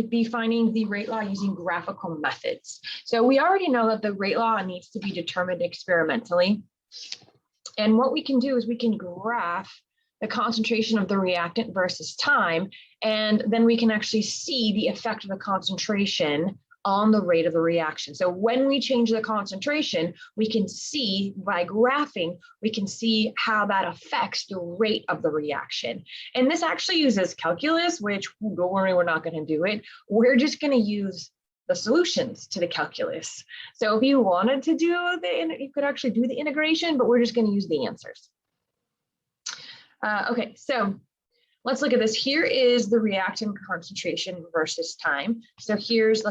be finding the rate law using graphical methods. So we already know that the rate law needs to be determined experimentally. And what we can do is we can graph the concentration of the reactant versus time, and then we can actually see the effect of the concentration on the rate of the reaction. So when we change the concentration, we can see by graphing, we can see how that affects the rate of the reaction. And this actually uses calculus, which don't worry, we're not going to do it. We're just going to use the solutions to the calculus. So if you wanted to do you could actually do the integration, but we're just going to use the answers. Okay, so let's look at this. Here is the reactant concentration versus time. So here's,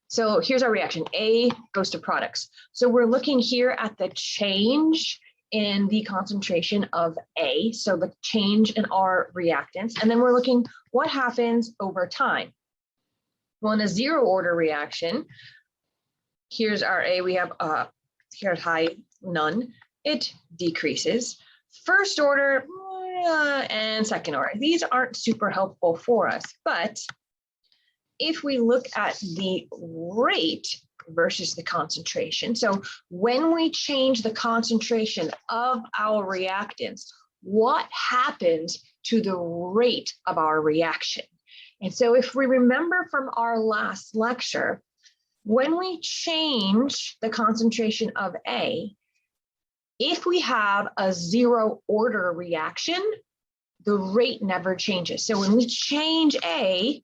So here's our reaction. A goes to products. So we're looking here at the change in the concentration of A, so the change in our reactants. And then we're looking what happens over time. Well, in a zero order reaction, here's our A, we have here's high, none, it decreases. First order and second order, these aren't super helpful for us, but if we look at the rate versus the concentration, so when we change the concentration of our reactants, what happens to the rate of our reaction? And so if we remember from our last lecture, when we change the concentration of A, if we have a zero order reaction, the rate never changes. So when we change A,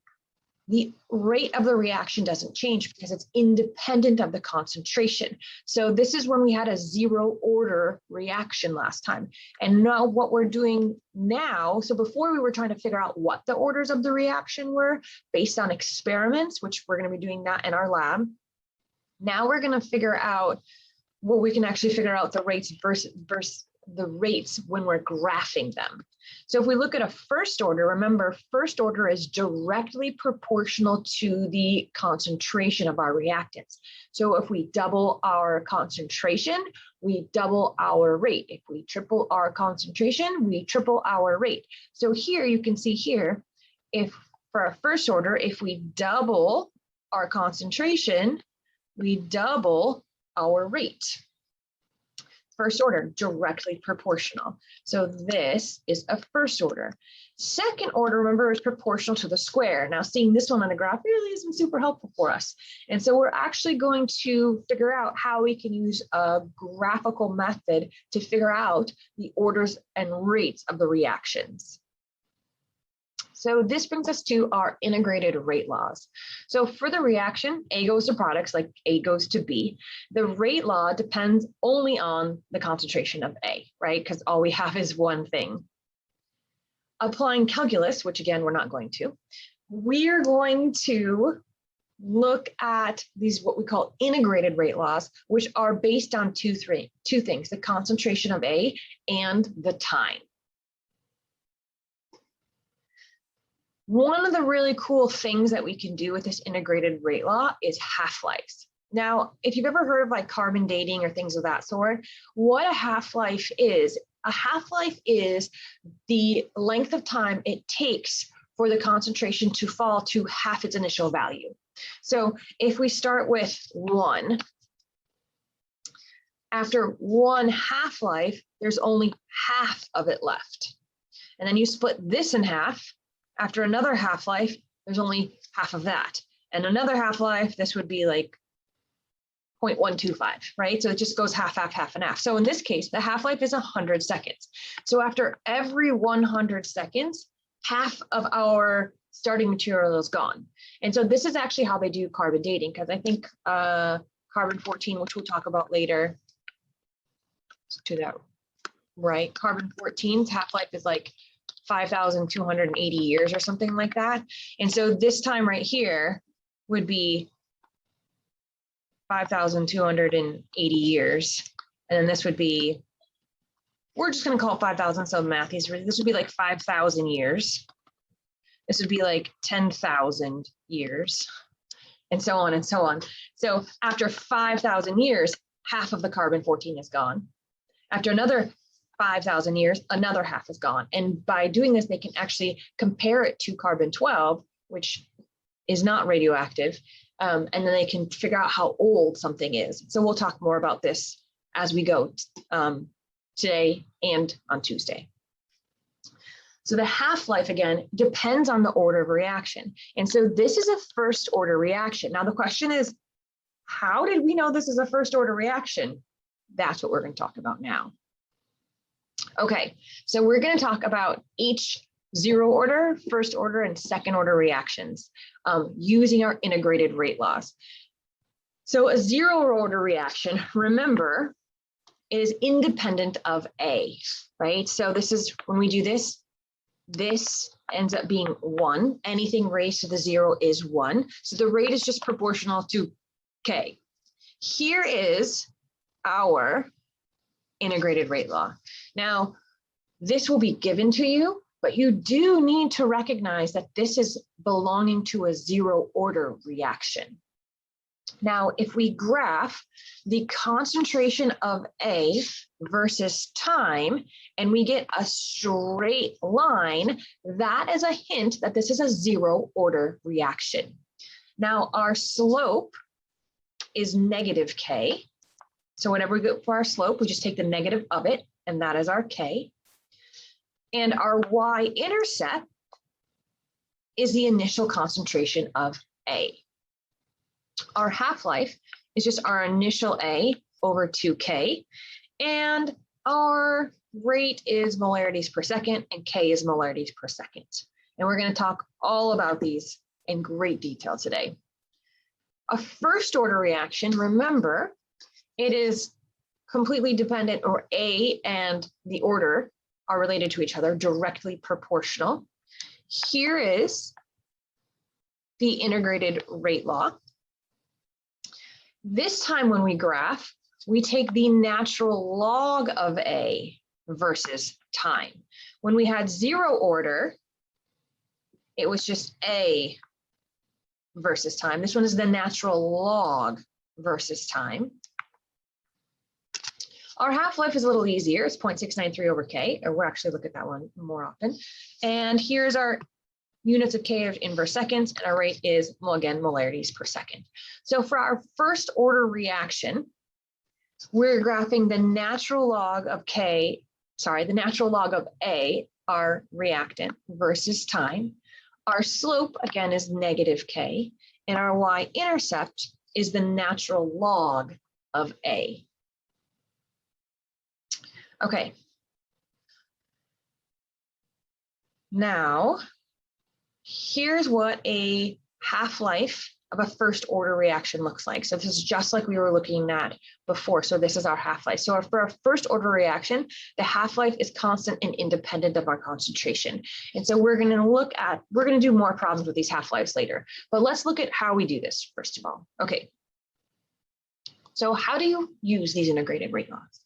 the rate of the reaction doesn't change because it's independent of the concentration. So this is when we had a zero order reaction last time. And now what we're doing now, so before we were trying to figure out what the orders of the reaction were based on experiments, which we're going to be doing that in our lab. Now we're going to figure out, well, we can actually figure out the rates versus the rates when we're graphing them. So if we look at a first order, remember, first order is directly proportional to the concentration of our reactants. So if we double our concentration, we double our rate. If we triple our concentration, we triple our rate. So here you can see here, if for our first order, if we double our concentration, we double our rate. First order, directly proportional. So this is a first order. Second order, remember, is proportional to the square. Now seeing this one on a graph really isn't super helpful for us. And so we're actually going to figure out how we can use a graphical method to figure out the orders and rates of the reactions. So this brings us to our integrated rate laws. So for the reaction, A goes to products, like A goes to B. The rate law depends only on the concentration of A, right? Because all we have is one thing. Applying calculus, which again, we're not going to, we are going to look at these, what we call integrated rate laws, which are based on two things, the concentration of A and the time. One of the really cool things that we can do with this integrated rate law is half-lives. Now, if you've ever heard of like carbon dating or things of that sort, what a half-life is the length of time it takes for the concentration to fall to half its initial value. So if we start with 1, after one half-life, there's only half of it left. And then you split this in half. After another half-life, there's only half of that. And another half-life, this would be like 0.125, right? So it just goes half, half, half, and half. So in this case, the half-life is 100 seconds. So after every 100 seconds, half of our starting material is gone. And so this is actually how they do carbon dating, because I think carbon-14, which we'll talk about later, to that right, carbon-14's half-life is like 5,280 years or something like that. And so this time right here would be 5,280 years. And then this would be, we're just going to call it 5,000. So math is, this would be like 5,000 years. This would be like 10,000 years, and so on and so on. So after 5,000 years, half of the carbon-14 is gone. After another 5,000 years, another half is gone. And by doing this, they can actually compare it to carbon-12, which is not radioactive, and then they can figure out how old something is. So we'll talk more about this as we go today and on Tuesday. So the half-life, again, depends on the order of reaction. And so this is a first order reaction. Now the question is, how did we know this is a first order reaction? That's what we're going to talk about now. Okay, so we're going to talk about each zero order, first order, and second order reactions using our integrated rate laws. So a zero order reaction, remember, is independent of A, right? So this is when we do this, this ends up being 1. Anything raised to the 0 is 1. So the rate is just proportional to K. Here is our integrated rate law. Now, this will be given to you, but you do need to recognize that this is belonging to a zero order reaction. Now, if we graph the concentration of A versus time, and we get a straight line, that is a hint that this is a zero order reaction. Now, our slope is negative K. So whenever we go for our slope, we just take the negative of it, and that is our K. And our y-intercept is the initial concentration of A. Our half-life is just our initial A over 2K, and our rate is molarities per second, and K is molarities per second. And we're going to talk all about these in great detail today. A first order reaction, remember, it is completely dependent, or A and the order are related to each other, directly proportional. Here is the integrated rate law. This time when we graph, we take the natural log of A versus time. When we had zero order, it was just A versus time. This one is the natural log versus time. Our half-life is a little easier. It's 0.693 over K, or we'll actually look at that one more often. And here's our units of K of inverse seconds, and our rate is, well, again, molarities per second. So for our first order reaction, we're graphing the natural log of K, sorry, the natural log of A, our reactant, versus time. Our slope, again, is negative K, and our y-intercept is the natural log of A. Okay. Now, here's what a half-life of a first order reaction looks like. So this is just like we were looking at before. So this is our half-life. So for our first order reaction, the half-life is constant and independent of our concentration. And so we're going to do more problems with these half-lives later, but let's look at how we do this first of all. Okay. So how do you use these integrated rate laws?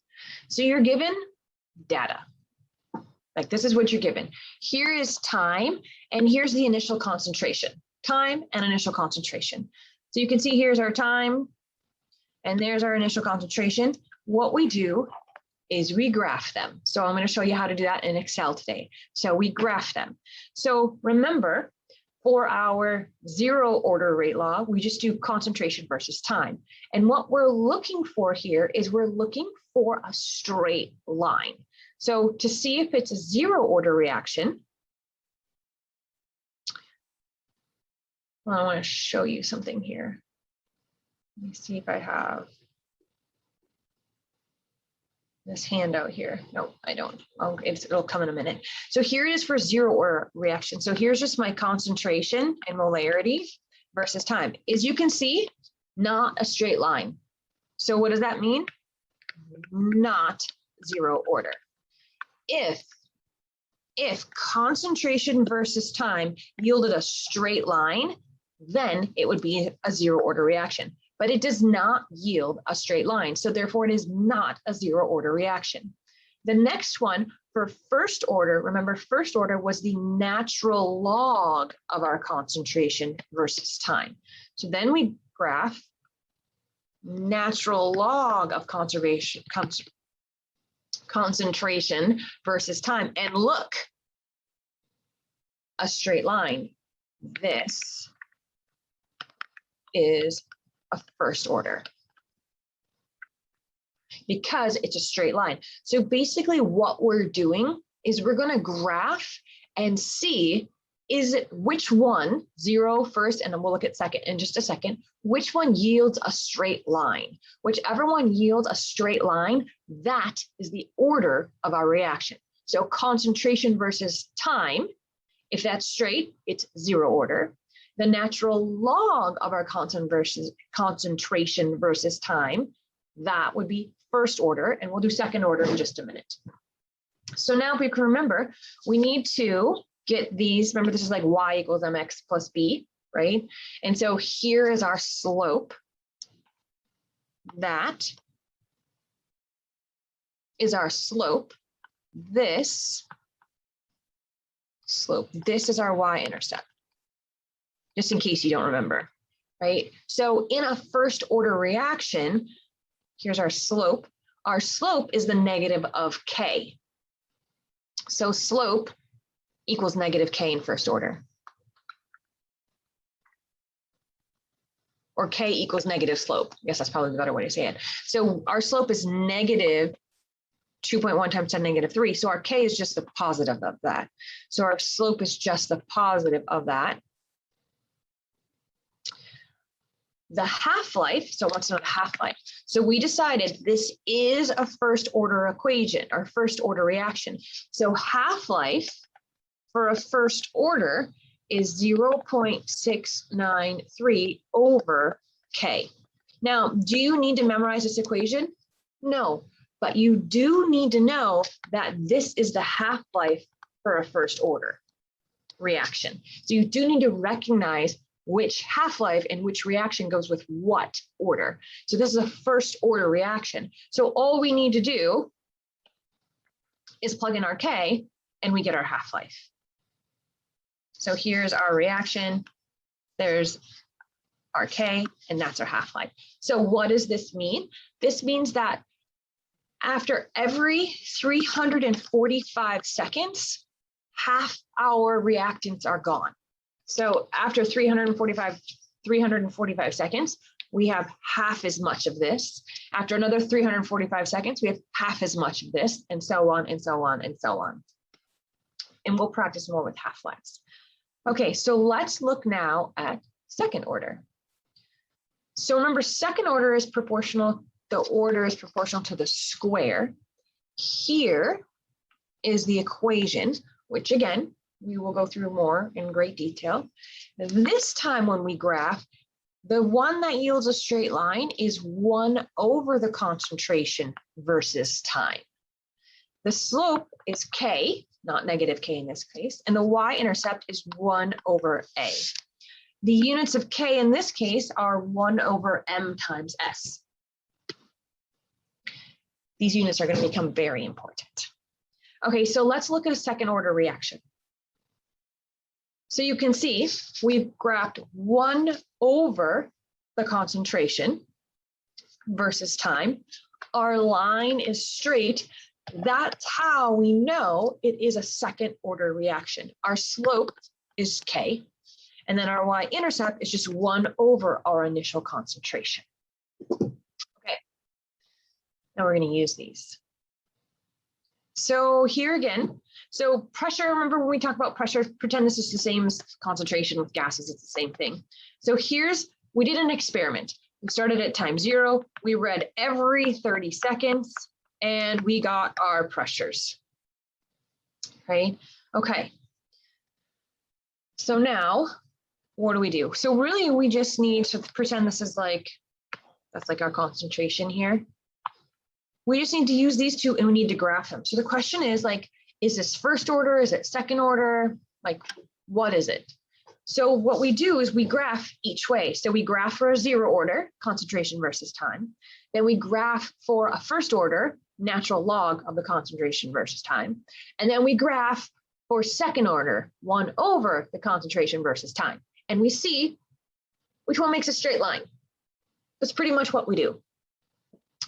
So you're given data. Like this is what you're given. Here is time, and here's the initial concentration. Time and initial concentration. So you can see here's our time, and there's our initial concentration. What we do is we graph them. So I'm going to show you how to do that in Excel today. So we graph them. So remember, for our zero order rate law, we just do concentration versus time. And what we're looking for here is we're looking for a straight line. So to see if it's a zero order reaction, well, I want to show you something here. Let me see if I have this handout here. No, I don't. Oh, it'll come in a minute. So here it is for zero order reaction. So here's just my concentration and molarity versus time. As you can see, not a straight line. So what does that mean? Not zero order. If concentration versus time yielded a straight line, then it would be a zero order reaction. But it does not yield a straight line. So therefore, it is not a zero order reaction. The next one for first order, remember first order was the natural log of our concentration versus time. So then we graph natural log of concentration versus time. And look, a straight line. This is a first order because it's a straight line. So basically what we're doing is we're going to graph and see is it which one, 0 first, and then we'll look at second in just a second, which one yields a straight line. Whichever one yields a straight line, that is the order of our reaction. So concentration versus time, if that's straight, it's 0 order. The natural log of our concentration versus time, that would be first order, and we'll do second order in just a minute. So now if we can remember, we need to get these, remember this is like y equals mx plus b, right? And so here is our slope. That is our slope. This slope, this is our y-intercept, just in case you don't remember, right? So in a first order reaction, here's our slope. Our slope is the negative of k. So slope equals negative k in first order. Or k equals negative slope. I guess that's probably the better way to say it. So our slope is negative 2.1 times 10 negative 3. So our k is just the positive of that. So our slope is just the positive of that. The half-life, so what's the half-life? So we decided this is a first order equation or first order reaction. So half-life for a first order is 0.693 over K. Now, do you need to memorize this equation? No, but you do need to know that this is the half-life for a first order reaction. So you do need to recognize which half-life and which reaction goes with what order. So this is a first order reaction. So all we need to do is plug in our K and we get our half-life. So here's our reaction, there's our K, and that's our half-life. So what does this mean? This means that after every 345 seconds, half our reactants are gone. So after 345 seconds, we have half as much of this. After another 345 seconds, we have half as much of this, and so on, and so on, and so on. And we'll practice more with half-lives. Okay, so let's look now at second order. So remember, second order is proportional, the order is proportional to the square. Here is the equation, which again, we will go through more in great detail. This time when we graph, the one that yields a straight line is 1 over the concentration versus time. The slope is K, not negative K in this case, and the y-intercept is 1 over A. The units of K in this case are 1 over m times S. These units are going to become very important. Okay, so let's look at a second order reaction. So you can see we've graphed 1 over the concentration versus time. Our line is straight. That's how we know it is a second order reaction. Our slope is K, and then our y-intercept is just 1 over our initial concentration. Okay, now we're going to use these. So here again, so pressure, remember when we talk about pressure, pretend this is the same as concentration with gases, it's the same thing. So we did an experiment. We started at time 0, we read every 30 seconds, and we got our pressures, right? Okay. So now, what do we do? So really we just need to pretend this is like, that's like our concentration here. We just need to use these two and we need to graph them. So the question is like, is this first order? Is it second order? Like, what is it? So what we do is we graph each way. So we graph for a 0 order, concentration versus time. Then we graph for a first order, natural log of the concentration versus time. And then we graph for second order, 1 over the concentration versus time. And we see which one makes a straight line. That's pretty much what we do.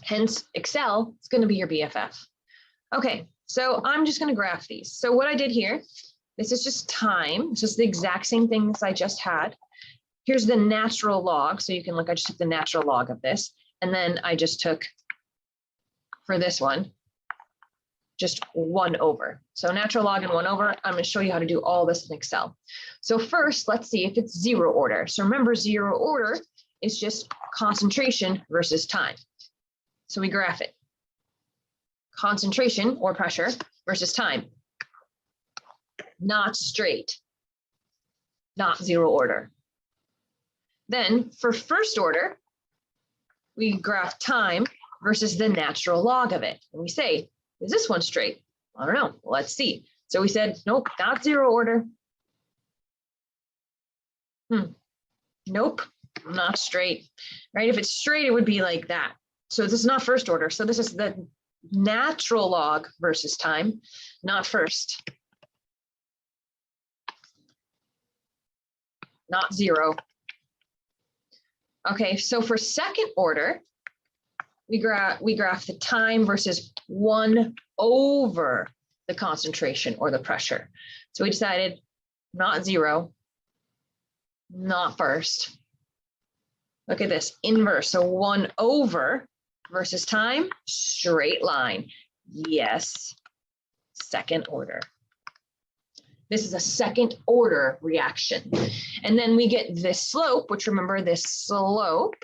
Hence, Excel is going to be your BFF. Okay, so I'm just going to graph these. So what I did here, this is just time. It's just the exact same things I just had. Here's the natural log. So you can look, I just took the natural log of this. And then I just took, for this one, just 1 over. So natural log and 1 over. I'm going to show you how to do all this in Excel. So first, let's see if it's 0 order. So remember, 0 order is just concentration versus time. So we graph it. Concentration or pressure versus time. Not straight, not 0 order. Then for first order, we graph time versus the natural log of it. And we say, is this one straight? I don't know. Let's see. So we said, nope, not 0 order. Nope, not straight, right? If it's straight, it would be like that. So this is not first order. So this is the natural log versus time, not first. Not 0. Okay, so for second order, we graph the time versus 1 over the concentration or the pressure. So we decided not 0, not first. Look at this, inverse. So 1 over versus time, straight line. Yes, second order. This is a second order reaction. And then we get this slope, which remember this slope,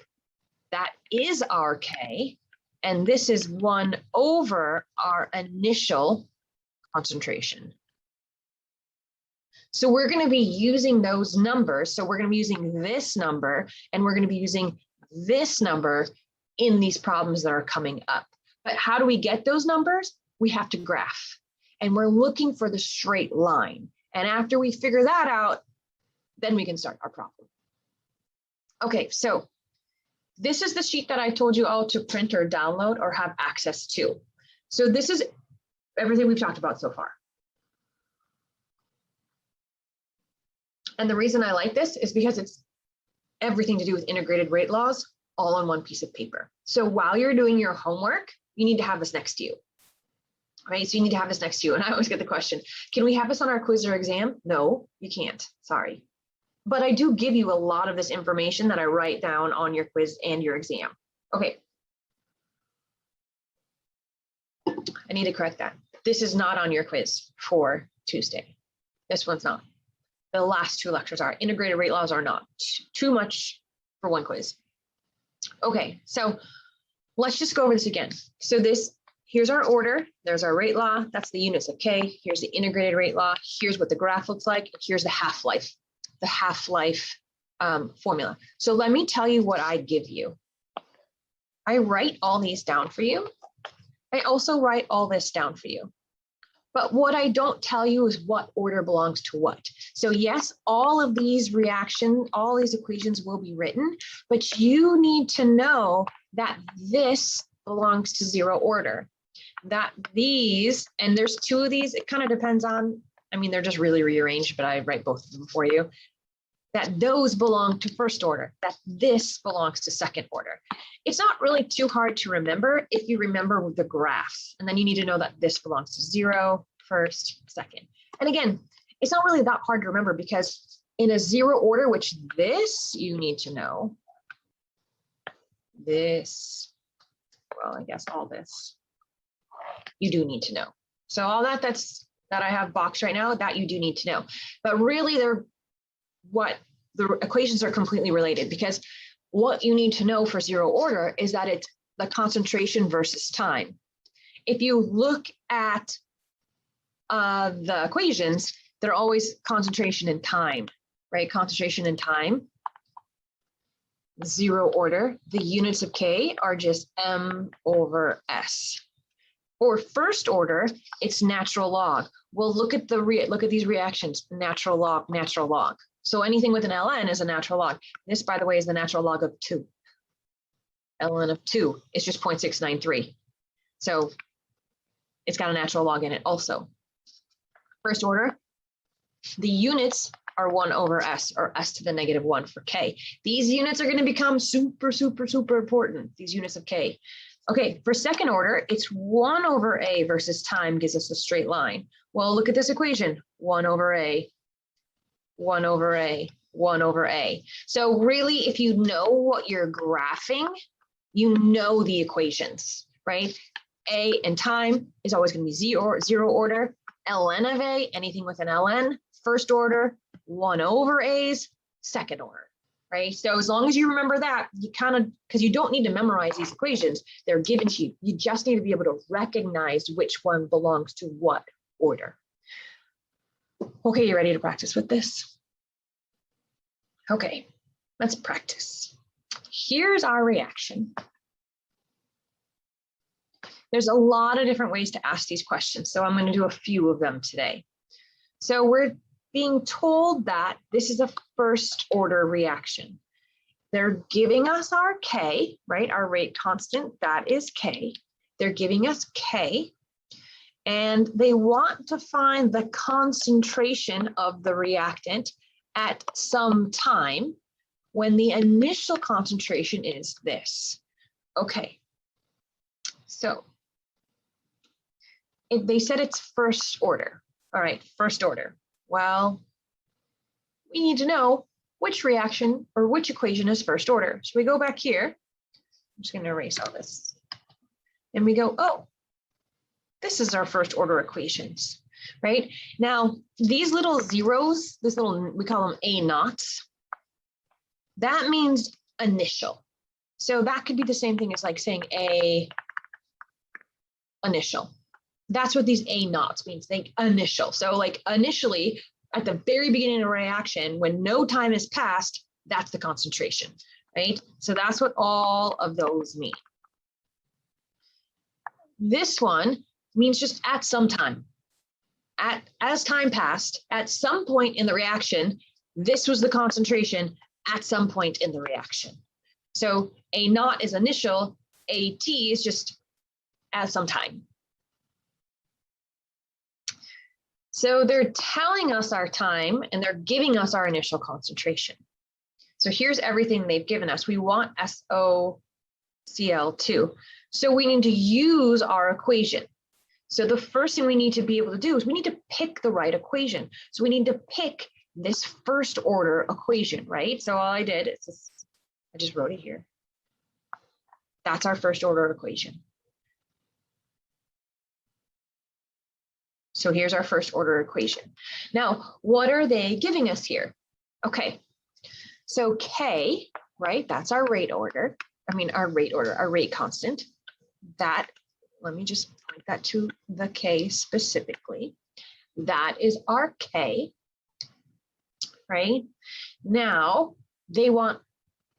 that is our K. And this is 1 over our initial concentration. So we're going to be using those numbers. So we're going to be using this number and we're going to be using this number in these problems that are coming up. But how do we get those numbers? We have to graph. And we're looking for the straight line. And after we figure that out, then we can start our problem. Okay, so this is the sheet that I told you all to print or download or have access to. So this is everything we've talked about so far. And the reason I like this is because it's everything to do with integrated rate laws all on one piece of paper. So while you're doing your homework, you need to have this next to you. Right, so you need to have this next to you. And I always get the question, can we have this on our quiz or exam? No, you can't, sorry. But I do give you a lot of this information that I write down on your quiz and your exam. Okay. I need to correct that. This is not on your quiz for Tuesday. This one's not. The last 2 lectures are. Integrated rate laws are not. Too much for one quiz. Okay, so let's just go over this again. So here's our order. There's our rate law. That's the units of K. Here's the integrated rate law. Here's what the graph looks like. Here's the half-life formula. So let me tell you what I give you. I write all these down for you. I also write all this down for you. But what I don't tell you is what order belongs to what. So yes, all of these reactions, all these equations will be written, but you need to know that this belongs to 0 order. That these, and there's 2 of these, it kind of depends on, I mean, they're just really rearranged, but I write both of them for you. That those belong to first order, that this belongs to second order. It's not really too hard to remember if you remember the graphs, and then you need to know that this belongs to 0, first, second. And again, it's not really that hard to remember because in a 0 order, which this you need to know, this, well, I guess all this, you do need to know. So all that that I have boxed right now, that you do need to know. But really the equations are completely related because what you need to know for 0 order is that it's the concentration versus time. If you look at the equations, they're always concentration and time, right? Concentration and time. 0 order, the units of K are just M over S. For first order, it's natural log. We'll look at these reactions, natural log, natural log. So anything with an ln is a natural log. This, by the way, is the natural log of 2. ln of 2 is just 0.693. So it's got a natural log in it also. First order, the units are 1 over S, or S to the -1 for K. These units are going to become super, super, super important, these units of K. Okay, for second order, it's 1 over a versus time gives us a straight line. Well, look at this equation, 1 over a, 1 over a, 1 over a. So really, if you know what you're graphing, you know the equations, right? A and time is always going to be zero order. ln of a, anything with an ln, first order, 1 over a's, second order, right? So as long as you remember that, you kind of, because you don't need to memorize these equations, they're given to you. You just need to be able to recognize which one belongs to what order. Okay, you ready to practice with this? Okay, let's practice. Here's our reaction. There's a lot of different ways to ask these questions, so I'm going to do a few of them today. So we're being told that this is a first order reaction. They're giving us our K, right? Our rate constant, that is K. They're giving us K, and they want to find the concentration of the reactant at some time when the initial concentration is this. Okay, so if they said it's first order. All right, first order. Well, we need to know which reaction or which equation is first order. So we go back here. I'm just going to erase all this. And we go, oh, this is our first order equations, right? Now, these little zeros, this little, we call them A naughts, that means initial. So that could be the same thing as like saying A initial. That's what these A naughts means, they initial. So like initially, at the very beginning of a reaction, when no time has passed, that's the concentration, right? So that's what all of those mean. This one means just at some time. As time passed, at some point in the reaction, this was the concentration at some point in the reaction. So A naught is initial, AT is just at some time. So they're telling us our time and they're giving us our initial concentration. So here's everything they've given us. We want SOCl2. So we need to use our equation. So the first thing we need to be able to do is we need to pick the right equation. So we need to pick this first order equation, right? So all I did is just, I just wrote it here. That's our first order equation. So here's our first order equation. Now, what are they giving us here? Okay, so K, right? That's our rate order. I mean, our rate constant. That, let me just point that to the K specifically. That is our K, right? Now, they want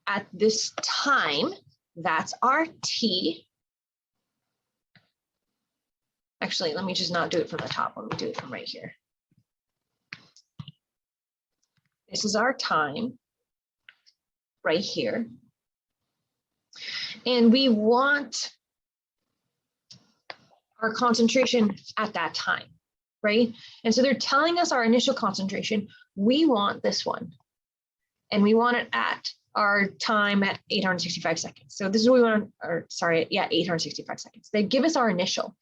at this time, that's our T. Actually, let me just not do it from the top. Let me do it from right here. This is our time right here. And we want our concentration at that time, right? And so they're telling us our initial concentration. We want this one. And we want it at our time at 865 seconds. So this is what we want, or sorry, yeah, 865 seconds. They give us our initial.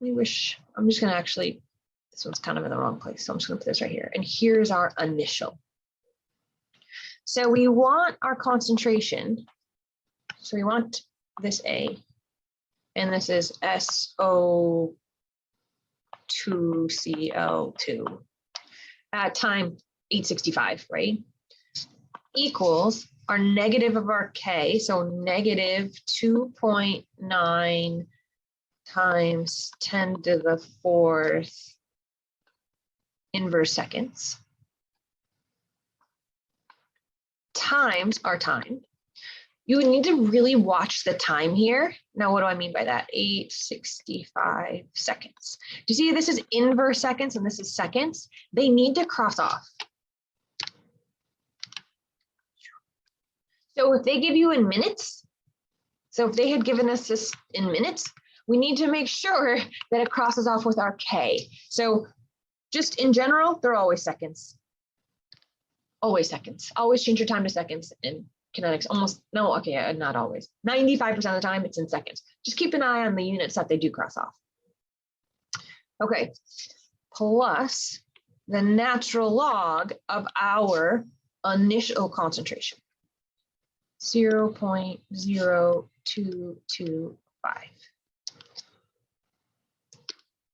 I'm just going to actually, this one's kind of in the wrong place. So I'm just going to put this right here. And here's our initial. So we want our concentration. So we want this A, and this is SO2Cl2 at time 865, right? Equals our negative of our K, so negative 2.9 times 10 to the 4th inverse seconds times our time. You would need to really watch the time here. Now, what do I mean by that? 865 seconds. Do you see this is inverse seconds and this is seconds? They need to cross off. So if they give you in minutes, so if they had given us this in minutes, we need to make sure that it crosses off with our K. So just in general, they're always seconds. Always seconds. Always change your time to seconds and kinetics, almost, no, okay, not always. 95% of the time it's in seconds. Just keep an eye on the units that they do cross off. Okay, plus the natural log of our initial concentration, 0.0225.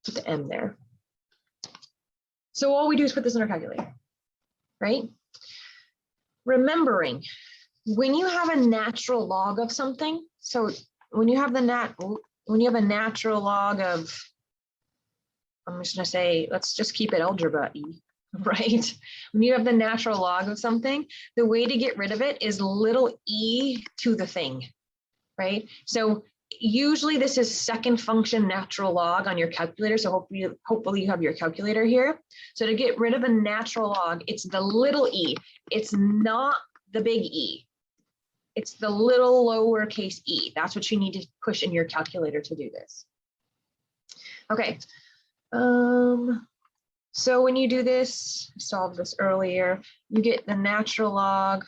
Put the M there. So all we do is put this in our calculator, right? Remembering, when you have a natural log of something, so when you have a natural log of, I'm just gonna say, let's just keep it algebra E, right? When you have the natural log of something, the way to get rid of it is little e to the thing, right? So usually this is second function natural log on your calculator. So hopefully you have your calculator here. So to get rid of a natural log, it's the little e. It's not the big E. It's the little lowercase e. That's what you need to push in your calculator to do this. Okay. So when you do this, I solved this earlier, you get the natural log,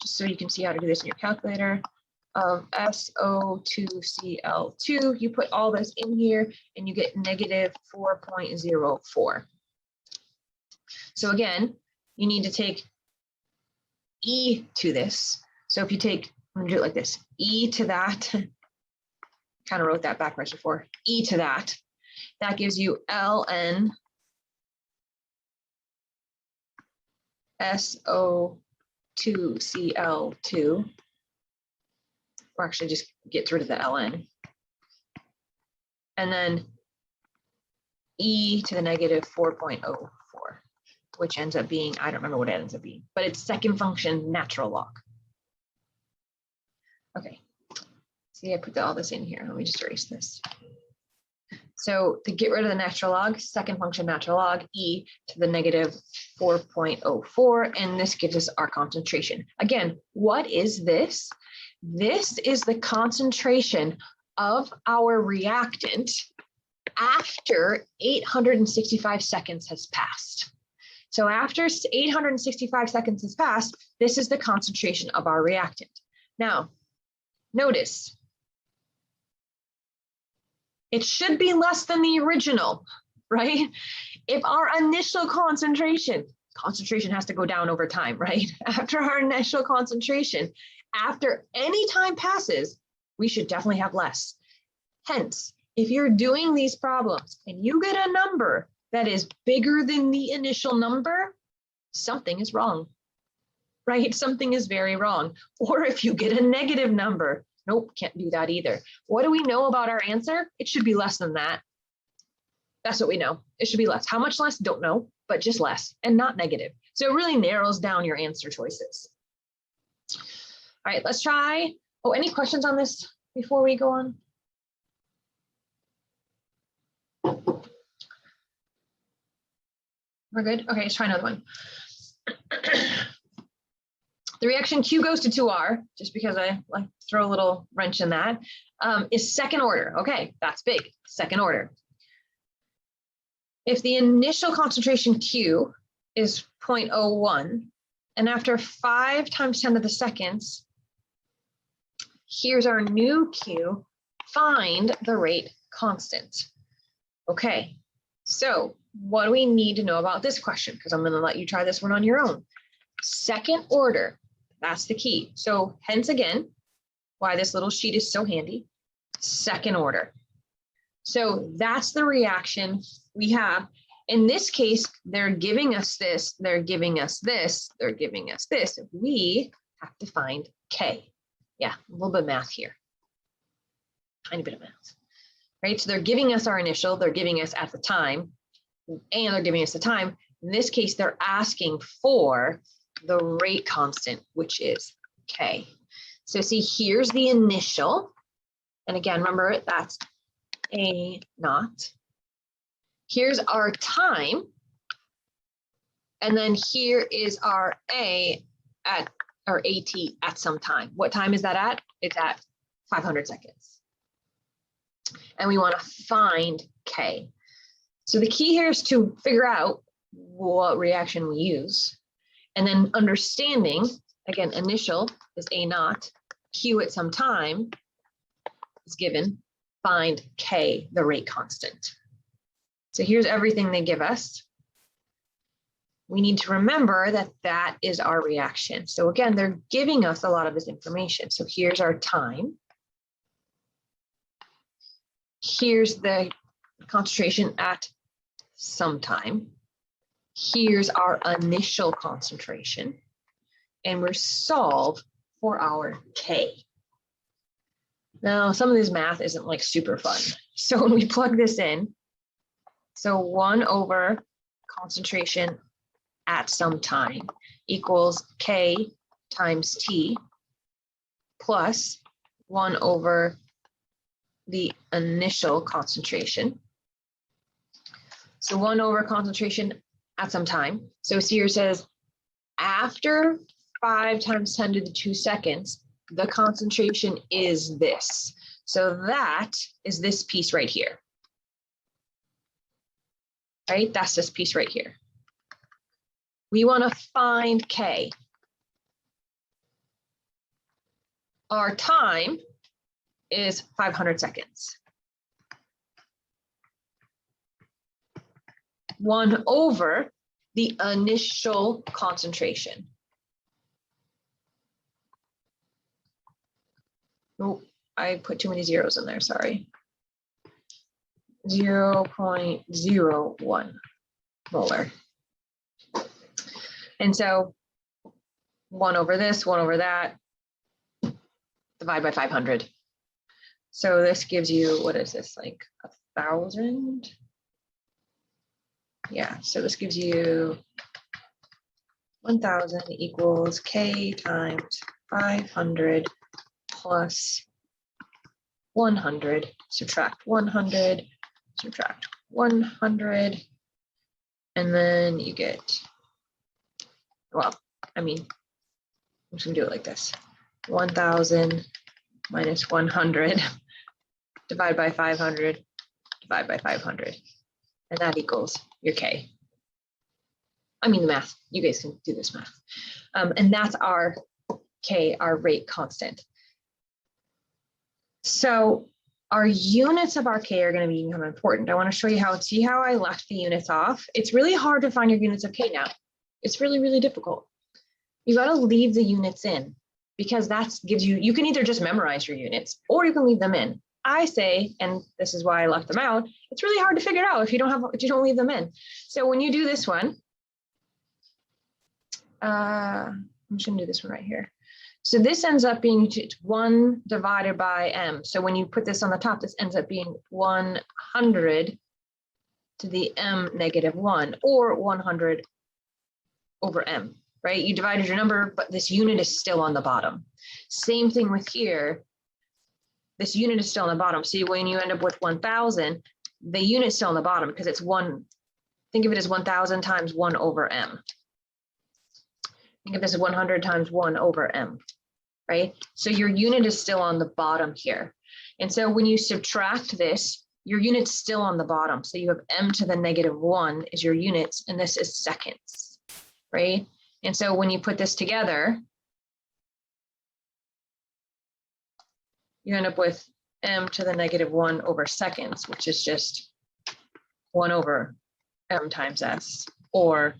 just so you can see how to do this in your calculator, of SO2CL2. You put all this in here and you get negative 4.04. So again, you need to take e to this. So if you take, I'm gonna do it like this, e to that, kind of wrote that backwards before, e to that, that gives you ln SO2CL2, or actually just get rid of the ln. And then e to the negative 4.04, which ends up being, I don't remember what it ends up being, but it's second function natural log. Okay, see, I put all this in here. Let me just erase this. So to get rid of the natural log, second function natural log, e to the negative 4.04, and this gives us our concentration. Again, what is this? This is the concentration of our reactant after 865 seconds has passed. So after 865 seconds has passed, this is the concentration of our reactant. Now, notice, it should be less than the original, right? If our initial concentration has to go down over time, right? After our initial concentration, after any time passes, we should definitely have less. Hence, if you're doing these problems and you get a number that is bigger than the initial number, something is wrong, right? Something is very wrong. Or if you get a negative number, nope, can't do that either. What do we know about our answer? It should be less than that. That's what we know. It should be less. How much less? Don't know, but just less and not negative. So it really narrows down your answer choices. All right, let's try. Oh, any questions on this before we go on? We're good? Okay, let's try another one. The reaction Q goes to 2R, just because I like to throw a little wrench in that, is second order. Okay, that's big, second order. If the initial concentration Q is 0.01, and after 5 times 10 to the seconds, here's our new Q, find the rate constant. Okay, so what do we need to know about this question? Because I'm going to let you try this one on your own. Second order, that's the key. So hence again, why this little sheet is so handy, second order. So that's the reaction we have. In this case, they're giving us this, they're giving us this, they're giving us this. We have to find K. Yeah, a little bit of math here. Tiny bit of math, right? So they're giving us our initial, they're giving us at the time, and they're giving us the time. In this case, they're asking for the rate constant, which is K. So see, here's the initial. And again, remember, that's A naught. Here's our time. And then here is our A at, or AT at some time. What time is that at? It's at 500 seconds. And we want to find K. So the key here is to figure out what reaction we use. And then understanding, Again, initial is A naught, Q at some time is given, find K, the rate constant. So here's everything they give us. We need to remember that that is our reaction. So again, they're giving us a lot of this information. So here's our time. Here's the concentration at some time. Here's our initial concentration. And we're solved for our K. Now, some of this math isn't like super fun. So when we plug this in, so 1 over concentration at some time equals K times T plus 1 over the initial concentration. So 1 over concentration at some time. So here it says after 5 times 10 to the 2 seconds, the concentration is this. So that is this piece right here. Right? That's this piece right here. We want to find K. Our time is 500 seconds. 1 over the initial concentration. Oh, I put too many zeros in there, sorry. 0.01 molar. And so 1 over this, 1 over that, divide by 500. So this gives you, what is this, like 1,000? Yeah, so this gives you 1,000 equals K times 500 plus 100, subtract 100, subtract 100, and then you get, well, I mean, I'm just gonna do it like this. 1,000 minus 100, divide by 500, divide by 500, and that equals your K. I mean the math, you guys can do this math. And that's our K, our rate constant. So our units of our K are going to be kind of important. I want to show you how, see how I left the units off? It's really hard to find your units of K now. It's really, really difficult. You got to leave the units in because that gives you, you can either just memorize your units or you can leave them in. I say, and this is why I left them out, it's really hard to figure it out if you don't leave them in. So when you do this one, I'm just going to do this one right here. So this ends up being 1 divided by m. So when you put this on the top, this ends up being 100 to the m negative 1, or 100 over m, right? You divided your number, but this unit is still on the bottom. Same thing with here. This unit is still on the bottom. So when you end up with 1,000, the unit's still on the bottom because it's 1. Think of it as 1,000 times 1 over m. Think of this as 100 times 1 over m, right? So your unit is still on the bottom here. And so when you subtract this, your unit's still on the bottom. So you have m to the negative 1 is your units, and this is seconds, right? And so when you put this together, you end up with m to the negative 1 over seconds, which is just 1 over m times s, or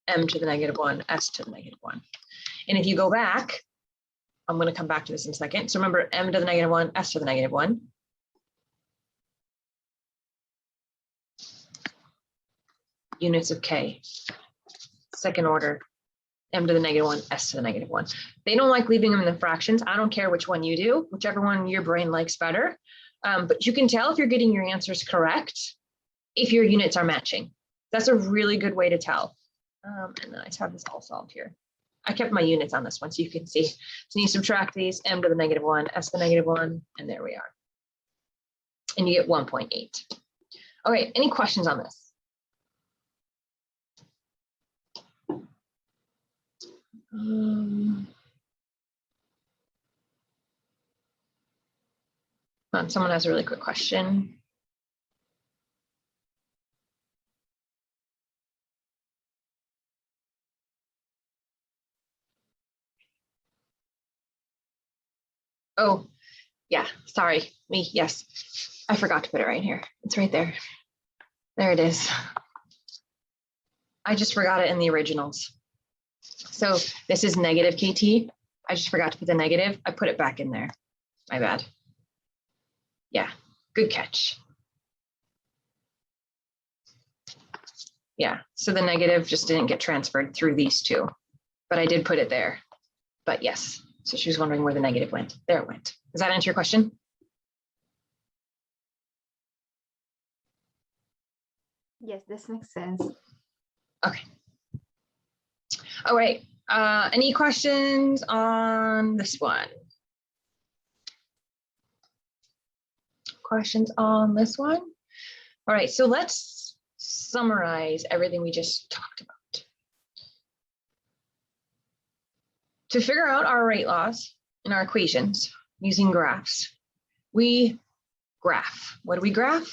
m to the negative 1, s to the negative 1. And if you go back, I'm going to come back to this in a second. So remember, m to the negative 1, s to the negative 1. Units of K, second order, m to the negative 1, s to the negative 1. They don't like leaving them in the fractions. I don't care which one you do, whichever one your brain likes better. But you can tell if you're getting your answers correct if your units are matching. That's a really good way to tell. And then I just have this all solved here. I kept my units on this one so you can see. So you subtract these, m to the negative 1, s to the negative 1, and there we are. And you get 1.8. All right, any questions on this? Someone has a really quick question. Oh, yeah, sorry, me, yes. I forgot to put it right here. It's right there. There it is. I just forgot it in the originals. So this is negative KT. I just forgot to put the negative. I put it back in there. My bad. Yeah, good catch. Yeah, so the negative just didn't get transferred through these two, but I did put it there. But yes, so she was wondering where the negative went. There it went. Does that answer your question? Yes, this makes sense. Okay. All right. Any questions on this one? Questions on this one? All right, so let's summarize everything we just talked about. To figure out our rate laws in our equations using graphs, we graph. What do we graph?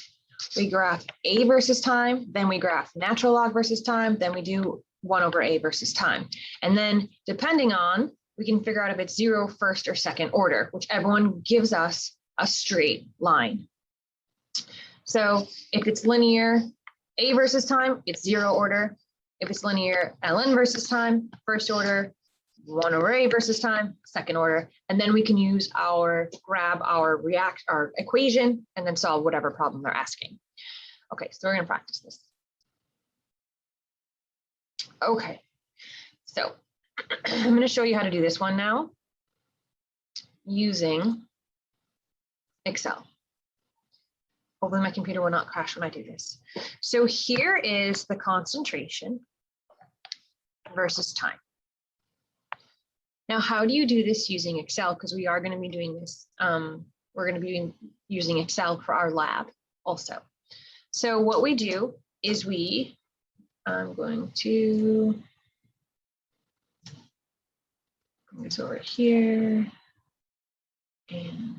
We graph A versus time, then we graph natural log versus time, then we do 1 over A versus time. And then depending on, we can figure out if it's 0, first, or second order, whichever one gives us a straight line. So if it's linear A versus time, it's 0 order. If it's linear ln versus time, first order, 1 over A versus time, second order. And then we can use grab our equation and then solve whatever problem they're asking. Okay, so we're going to practice this. Okay, so I'm going to show you how to do this one now using Excel. Hopefully my computer will not crash when I do this. So here is the concentration versus time. Now, how do you do this using Excel? Because we are going to be doing this. We're going to be using Excel for our lab also. So what we do is I'm going to bring this over here and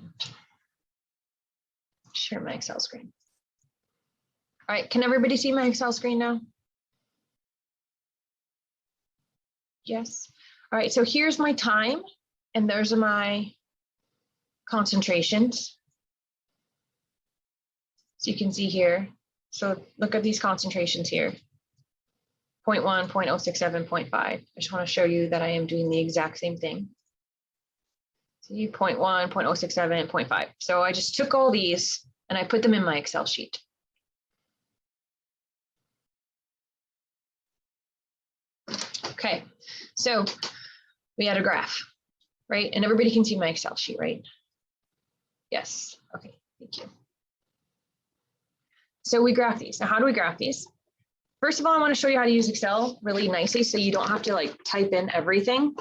share my Excel screen. All right, can everybody see my Excel screen now? Yes. All right, so here's my time, and those are my concentrations. So you can see here. So look at these concentrations here. 0.1, 0.067, 0.5. I just want to show you that I am doing the exact same thing. See, 0.1, 0.067, 0.5. So I just took all these and I put them in my Excel sheet. Okay, so we had a graph, right? And everybody can see my Excel sheet, right? Yes, okay, thank you. So we graph these. Now, how do we graph these? First of all, I want to show you how to use Excel really nicely so you don't have to like type in everything.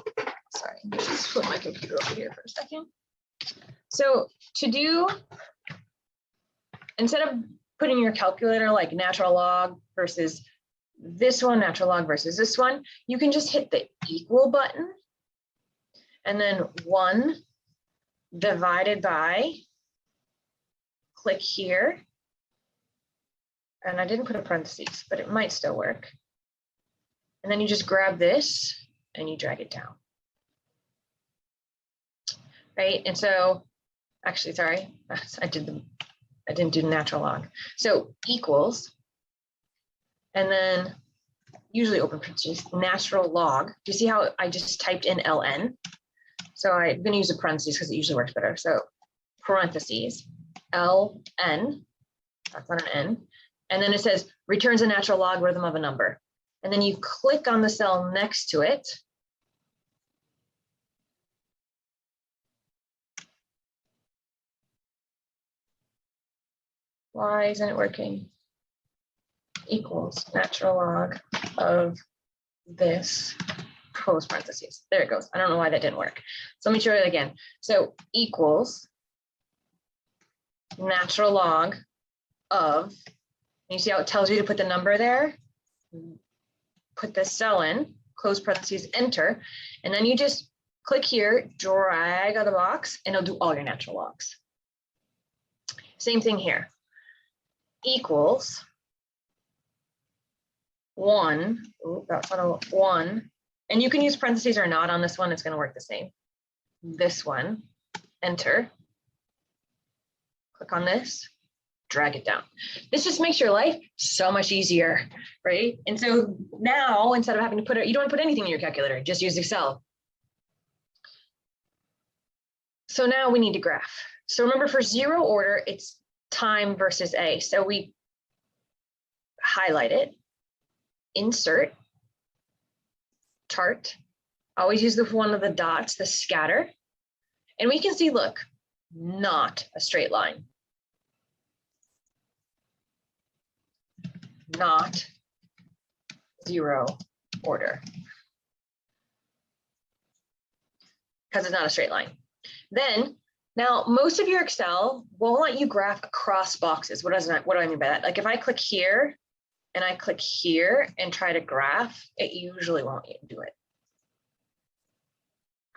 Sorry, let me just flip my computer over here for a second. So to do, instead of putting your calculator like natural log versus this one, natural log versus this one, you can just hit the equal button and then 1 divided by, click here. And I didn't put a parentheses, but it might still work. And then you just grab this and you drag it down. Right, and so, actually, sorry, I didn't do natural log. So equals, and then usually open parentheses, natural log. Do you see how I just typed in ln? So I'm going to use a parentheses because it usually works better. So parentheses, ln, that's not an n. And then it says returns a natural logarithm of a number. And then you click on the cell next to it. Why isn't it working? Equals natural log of this, close parentheses. There it goes. I don't know why that didn't work. So let me show you it again. So equals natural log of, you see how it tells you to put the number there? Put the cell in, close parentheses, enter, and then you just click here, drag out of the box, and it'll do all your natural logs. Same thing here. Equals 1, ooh, that's not a 1, and you can use parentheses or not on this one, it's going to work the same. This one, enter, click on this, drag it down. This just makes your life so much easier, right? And so now, instead of having to put it, you don't put anything in your calculator, just use Excel. So now we need to graph. So remember, for zero order, it's time versus A. So we highlight it, insert, chart, always use the one of the dots, the scatter, and we can see, look, not a straight line. Not zero order, because it's not a straight line. Then, now most of your Excel won't let you graph across boxes. What do I mean by that? Like if I click here and I click here and try to graph, it usually won't do it.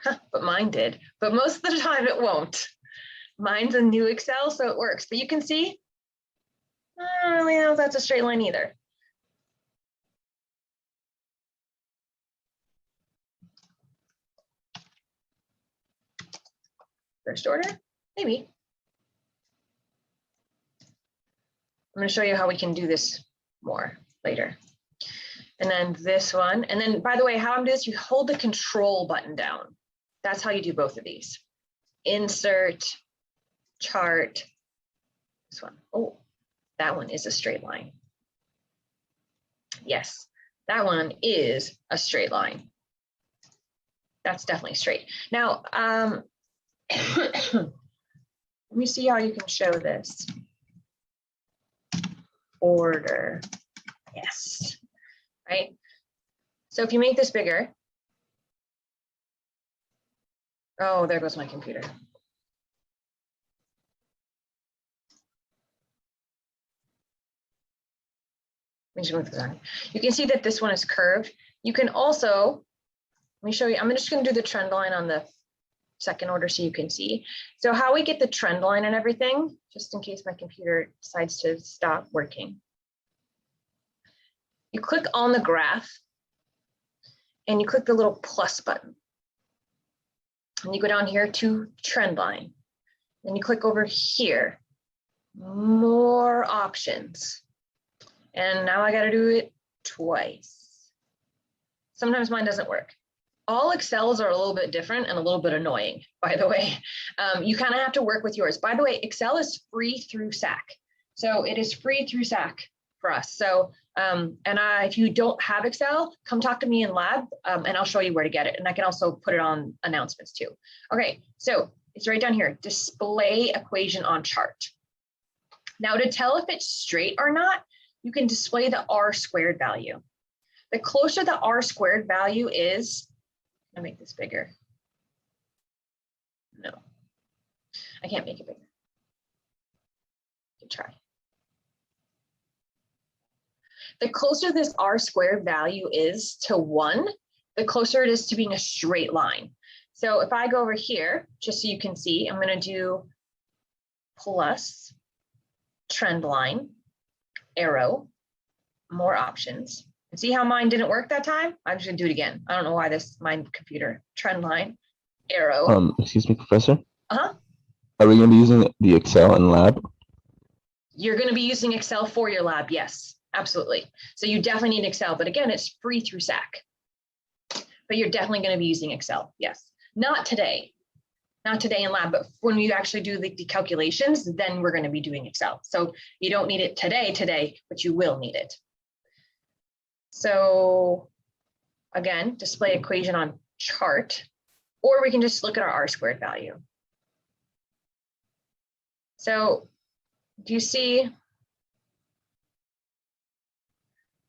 Huh, but mine did. But most of the time it won't. Mine's a new Excel, so it works. But you can see, I don't really know if that's a straight line either. First order, maybe. I'm going to show you how we can do this more later. And then this one, and then by the way, how I'm doing this, you hold the control button down. That's how you do both of these. Insert, chart, this one. Oh, that one is a straight line. Yes, that one is a straight line. That's definitely straight. Now, let me see how you can show this. Order, yes, right? So if you make this bigger, oh, there goes my computer. Let me just move this on. You can see that this one is curved. You can also, let me show you, I'm just going to do the trend line on the second order so you can see. So how we get the trend line and everything, just in case my computer decides to stop working. You click on the graph and you click the little plus button. And you go down here to trend line. Then you click over here, more options. And now I got to do it twice. Sometimes mine doesn't work. All Excels are a little bit different and a little bit annoying, by the way. You kind of have to work with yours. By the way, Excel is free through SAC. So it is free through SAC for us. So, if you don't have Excel, come talk to me in lab and I'll show you where to get it. And I can also put it on announcements too. Okay, so it's right down here, display equation on chart. Now to tell if it's straight or not, you can display the R squared value. The closer the R squared value is, I'll make this bigger. No, I can't make it bigger. You can try. The closer this R squared value is to 1, the closer it is to being a straight line. So if I go over here, just so you can see, I'm going to do plus trend line, arrow, more options. And see how mine didn't work that time? I'm just going to do it again. I don't know why my computer, trend line, arrow. Excuse me, Professor? Uh-huh. Are we going to be using the Excel in lab? You're going to be using Excel for your lab, yes, absolutely. So you definitely need Excel, but again, it's free through SAC. But you're definitely going to be using Excel, yes. Not today in lab, but when you actually do the calculations, then we're going to be doing Excel. So you don't need it today, but you will need it. So again, display equation on chart, or we can just look at our R squared value. So do you see?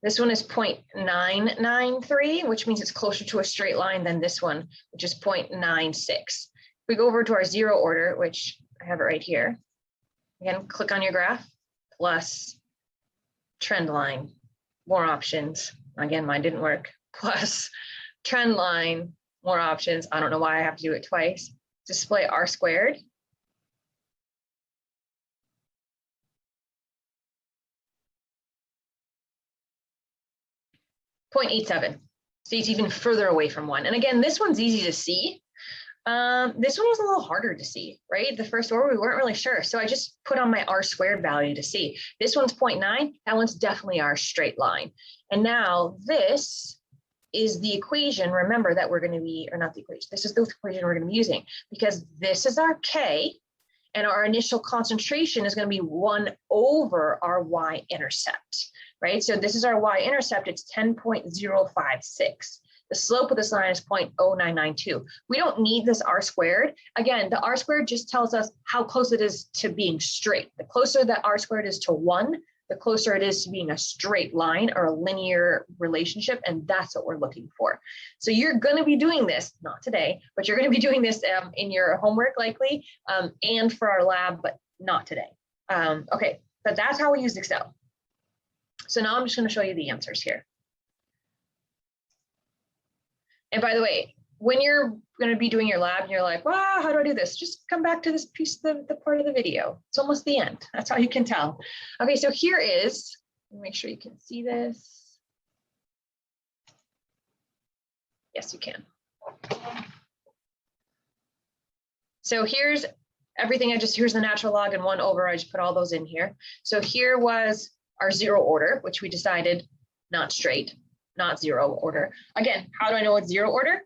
This one is 0.993, which means it's closer to a straight line than this one, which is 0.96. If we go over to our zero order, which I have it right here, again, click on your graph, plus trend line, more options. Again, mine didn't work. Plus trend line, more options. I don't know why I have to do it twice. Display R squared. .87. See, it's even further away from 1. And again, this one's easy to see. This one was a little harder to see, right? The first order, we weren't really sure. So I just put on my R squared value to see. This one's 0.9, that one's definitely our straight line. And now this is the equation, remember, that we're going to be, or not the equation, this is the equation we're going to be using, because this is our K, and our initial concentration is going to be 1 over our y-intercept, right? So this is our y-intercept, it's 10.056. The slope of this line is 0.0992. We don't need this R squared. Again, the R squared just tells us how close it is to being straight. The closer that R squared is to 1, the closer it is to being a straight line or a linear relationship, and that's what we're looking for. So you're going to be doing this, not today, but you're going to be doing this in your homework likely, and for our lab, but not today. Okay, but that's how we use Excel. So now I'm just going to show you the answers here. And by the way, when you're going to be doing your lab and you're like, wow, how do I do this? Just come back to this piece of the part of the video. It's almost the end. That's how you can tell. Okay, so here is, make sure you can see this. Yes, you can. So here's everything. Here's the natural log and 1 over, I just put all those in here. So here was our 0 order, which we decided not straight, not 0 order. Again, how do I know it's 0 order?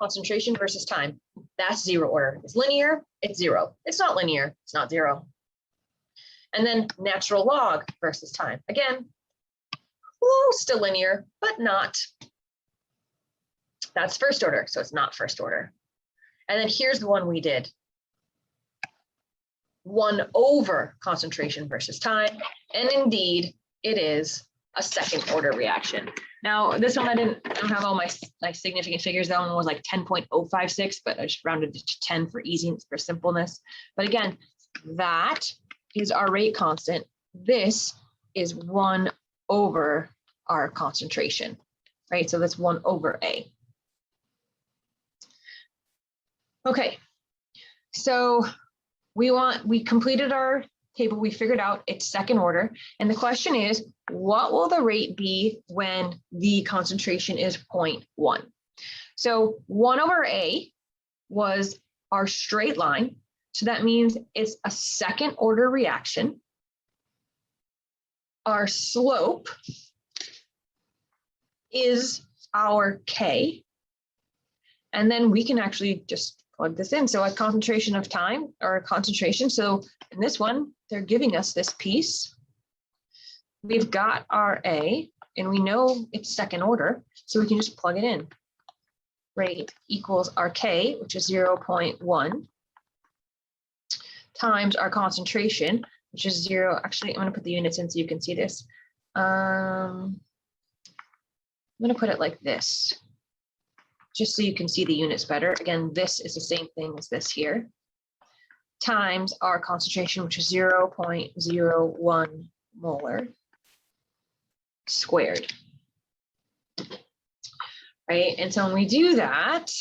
Concentration versus time. That's 0 order. It's linear, it's 0. It's not linear, it's not 0. And then natural log versus time. Again, close to linear, but not. That's first order, so it's not first order. And then here's the one we did. 1 over concentration versus time. And indeed, it is a second order reaction. Now, this one I don't have all my significant figures. That one was like 10.056, but I just rounded it to 10 for easiness, for simpleness. But again, that is our rate constant. This is 1 over our concentration, right? So that's 1 over A. Okay, so we completed our table, we figured out it's second order. And the question is, what will the rate be when the concentration is 0.1? So 1 over A was our straight line. So that means it's a second order reaction. Our slope is our K. And then we can actually just plug this in. So a concentration of time, or a concentration. So in this one, they're giving us this piece. We've got our A, and we know it's second order, so we can just plug it in. Rate equals our K, which is 0.1, times our concentration, which is 0. Actually, I'm going to put the units in so you can see this. I'm going to put it like this, just so you can see the units better. Again, this is the same thing as this here, times our concentration, which is 0.01 molar squared, right? And so when we do that,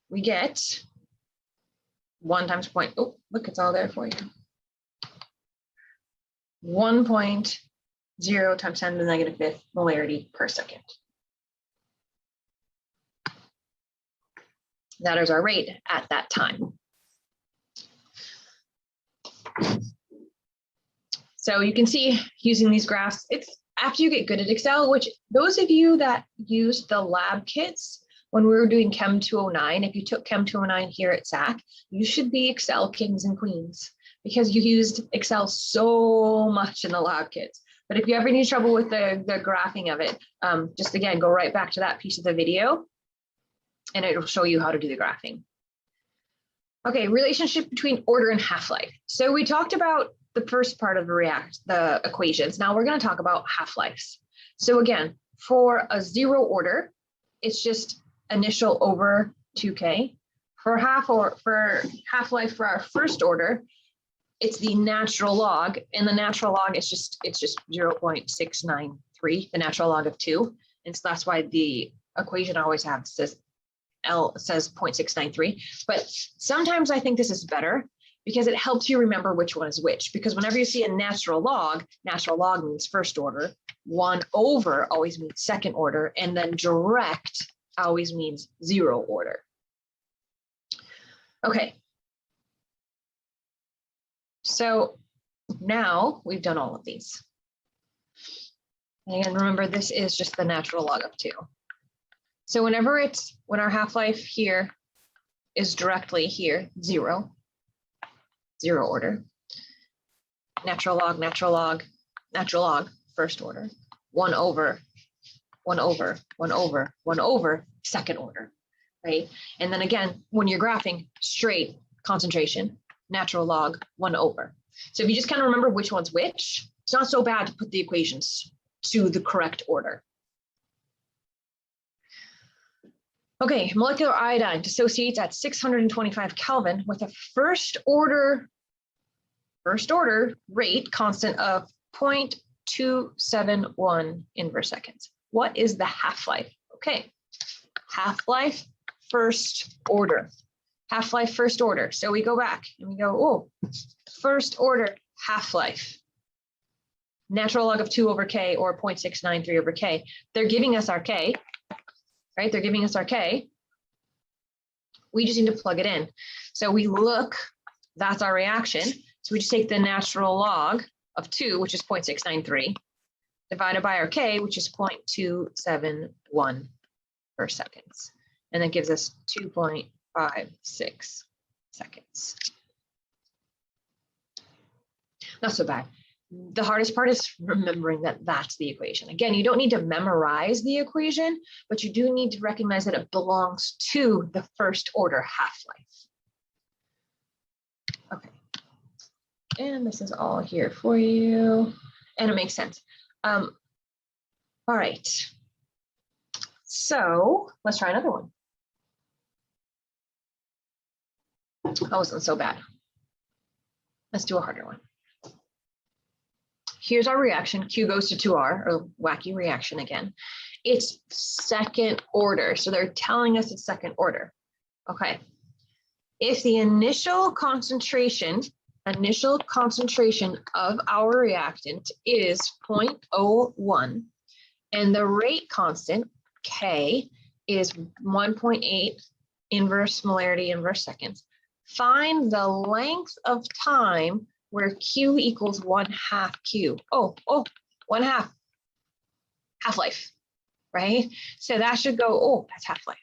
we get 1 times point, oh, look, it's all there for you. 1.0 times 10 to the negative 5th molarity per second. That is our rate at that time. So you can see using these graphs, it's after you get good at Excel, which those of you that used the lab kits when we were doing Chem 209, if you took Chem 209 here at SAC, you should be Excel kings and queens because you used Excel so much in the lab kits. But if you ever need trouble with the graphing of it, just again, go right back to that piece of the video and it'll show you how to do the graphing. Okay, relationship between order and half-life. So we talked about the first part of the equations. Now we're going to talk about half-lives. So again, for a 0 order, it's just initial over 2K. For half-life for our first order, it's the natural log, and the natural log is just 0.693, the natural log of 2, and so that's why the equation I always have says 0.693. But sometimes I think this is better because it helps you remember which one is which. Because whenever you see a natural log means first order, 1 over always means second order, and then direct always means 0 order. Okay. So now we've done all of these. And again, remember, this is just the natural log of 2. So when our half-life here is directly here, 0 order. Natural log, natural log, natural log, first order. 1 over, 1 over, 1 over, 1 over, second order, right? And then again, when you're graphing, straight concentration, natural log, 1 over. So if you just kind of remember which one's which, it's not so bad to put the equations to the correct order. Okay, molecular iodine dissociates at 625 Kelvin with a first order rate constant of 0.271 inverse seconds. What is the half-life? Okay, half-life first order. Half-life first order. So we go back and we go, oh, first order half-life. Natural log of 2 over K or 0.693 over K. They're giving us our K, right? They're giving us our K. We just need to plug it in. So we look, that's our reaction. So we just take the natural log of 2, which is 0.693, divided by our K, which is 0.271 per seconds. And that gives us 2.56 seconds. Not so bad. The hardest part is remembering that that's the equation. Again, you don't need to memorize the equation, but you do need to recognize that it belongs to the first order half-life. Okay. And this is all here for you. And it makes sense. All right. So let's try another one. That wasn't so bad. Let's do a harder one. Here's our reaction. Q goes to 2R, or wacky reaction again. It's second order. So they're telling us it's second order. Okay. If the initial concentration of our reactant is 0.01 and the rate constant, K, is 1.8 inverse molarity inverse seconds, find the length of time where Q equals 1/2 Q. Oh, 1/2, half-life, right? So that should go, oh, that's half-life.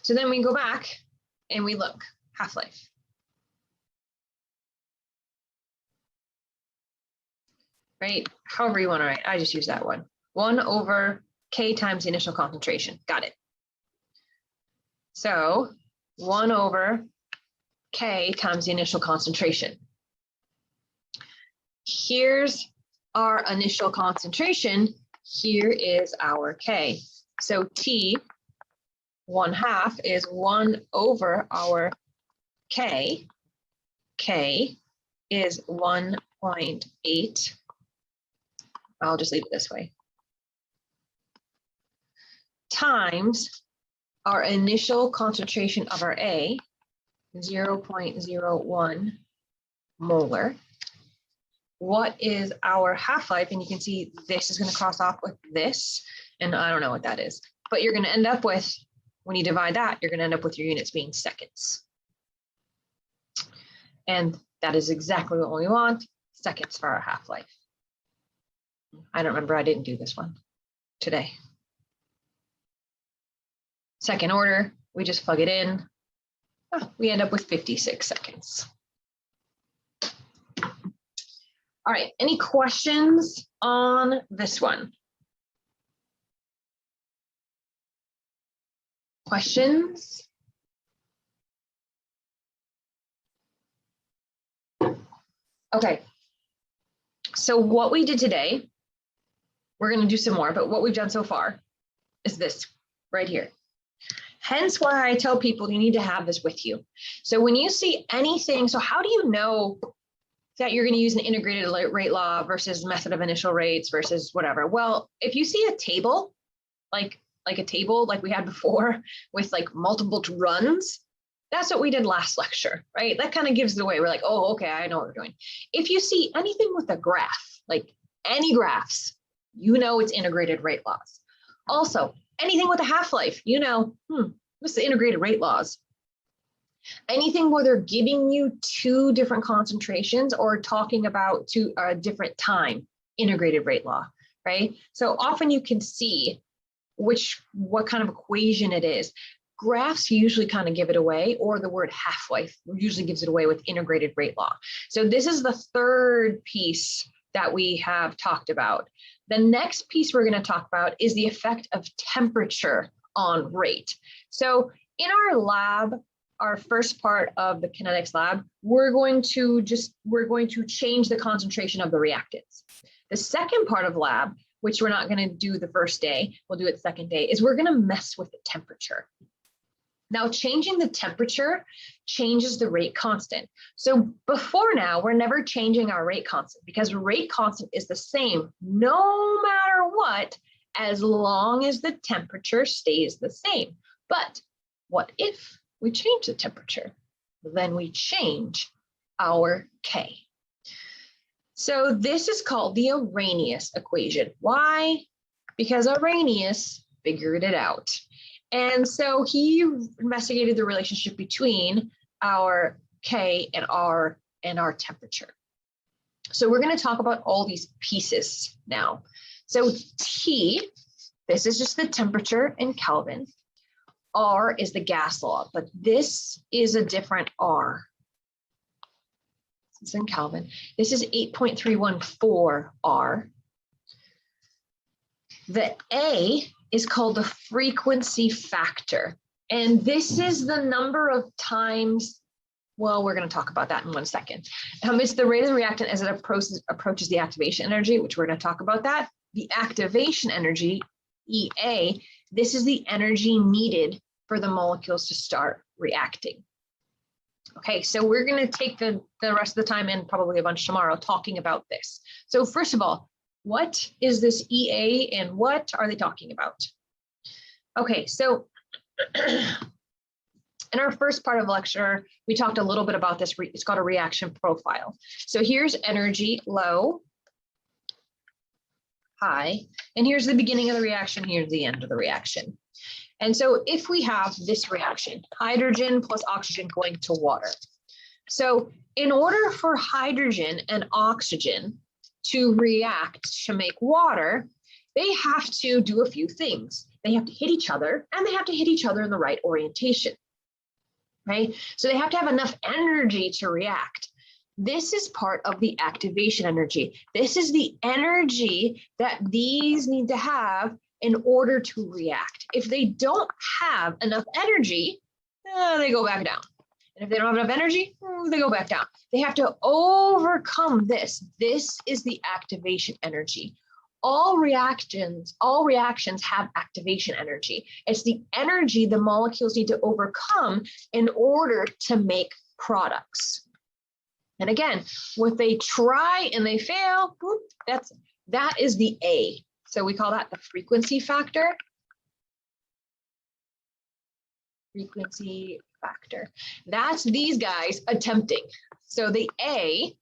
So then we go back and we look, half-life. Right, however you want to write, I just use that one. 1 over K times the initial concentration, got it. So 1 over K times the initial concentration. Here's our initial concentration. Here is our K. So T 1/2 is 1 over our K. K is 1.8. I'll just leave it this way. Times our initial concentration of our A, 0.01 molar. What is our half-life? And you can see this is going to cross off with this, and I don't know what that is. But you're going to end up with, when you divide that, you're going to end up with your units being seconds. And that is exactly what we want, seconds for our half-life. I don't remember, I didn't do this one today. Second order, we just plug it in. Oh, we end up with 56 seconds. All right, any questions on this one? Questions? Okay, so what we did today, we're going to do some more, but what we've done so far is this right here. Hence why I tell people you need to have this with you. So when you see anything, so how do you know that you're going to use an integrated rate law versus method of initial rates versus whatever? Well, if you see a table, like a table like we had before with like multiple runs, that's what we did last lecture, right? That kind of gives it away. We're like, oh, okay, I know what we're doing. If you see anything with a graph, like any graphs, you know it's integrated rate laws. Also, anything with a half-life, you know, what's the integrated rate laws? Anything where they're giving you two different concentrations or talking about a different time, integrated rate law, right? So often you can see what kind of equation it is. Graphs usually kind of give it away, or the word half-life usually gives it away with integrated rate law. So this is the third piece that we have talked about. The next piece we're going to talk about is the effect of temperature on rate. So in our lab, our first part of the kinetics lab, we're going to change the concentration of the reactants. The second part of lab, which we're not going to do the first day, we'll do it the second day, is we're going to mess with the temperature. Now, changing the temperature changes the rate constant. So before now, we're never changing our rate constant because rate constant is the same no matter what, as long as the temperature stays the same. But what if we change the temperature? Then we change our K. So this is called the Arrhenius equation. Why? Because Arrhenius figured it out. And so he investigated the relationship between our K and our temperature. So we're going to talk about all these pieces now. So T, this is just the temperature in Kelvin. R is the gas law, but this is a different R. This is in Kelvin. This is 8.314 R. The A is called the frequency factor. And this is the number of times, well, we're going to talk about that in 1 second. It's the rate of the reactant as it approaches the activation energy, which we're going to talk about that. The activation energy, EA, this is the energy needed for the molecules to start reacting. Okay, so we're going to take the rest of the time and probably a bunch tomorrow talking about this. So first of all, what is this EA and what are they talking about? Okay, so in our first part of the lecture, we talked a little bit about this. It's called a reaction profile. So here's energy, low, high, and here's the beginning of the reaction, here's the end of the reaction. And so if we have this reaction, hydrogen plus oxygen going to water. So in order for hydrogen and oxygen to react to make water, they have to do a few things. They have to hit each other, and they have to hit each other in the right orientation, right? So they have to have enough energy to react. This is part of the activation energy. This is the energy that these need to have in order to react. If they don't have enough energy, they go back down. And if they don't have enough energy, they go back down. They have to overcome this. This is the activation energy. All reactions have activation energy. It's the energy the molecules need to overcome in order to make products. And again, when they try and they fail, that is the A. So we call that the frequency factor. Frequency factor. That's these guys attempting. So the A,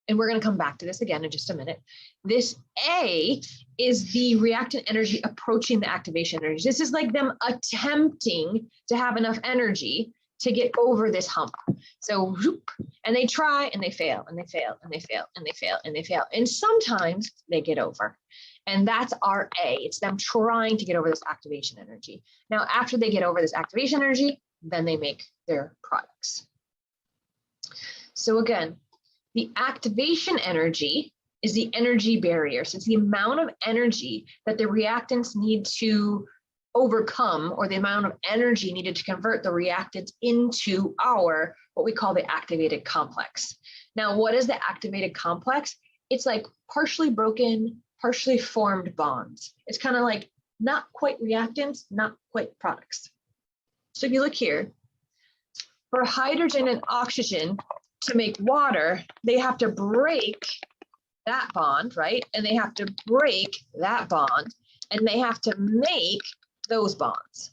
and we're going to come back to this again in just a minute. This A is the reactant energy approaching the activation energy. This is like them attempting to have enough energy to get over this hump. So, and they try and they fail and they fail and they fail and they fail and they fail. And sometimes they get over. And that's our A. It's them trying to get over this activation energy. Now, after they get over this activation energy, then they make their products. So again, the activation energy is the energy barrier. So it's the amount of energy that the reactants need to overcome, or the amount of energy needed to convert the reactants into our, what we call the activated complex. Now, what is the activated complex? It's like partially broken, partially formed bonds. It's kind of like not quite reactants, not quite products. So if you look here, for hydrogen and oxygen to make water, they have to break that bond, right? And they have to break that bond, and they have to make those bonds,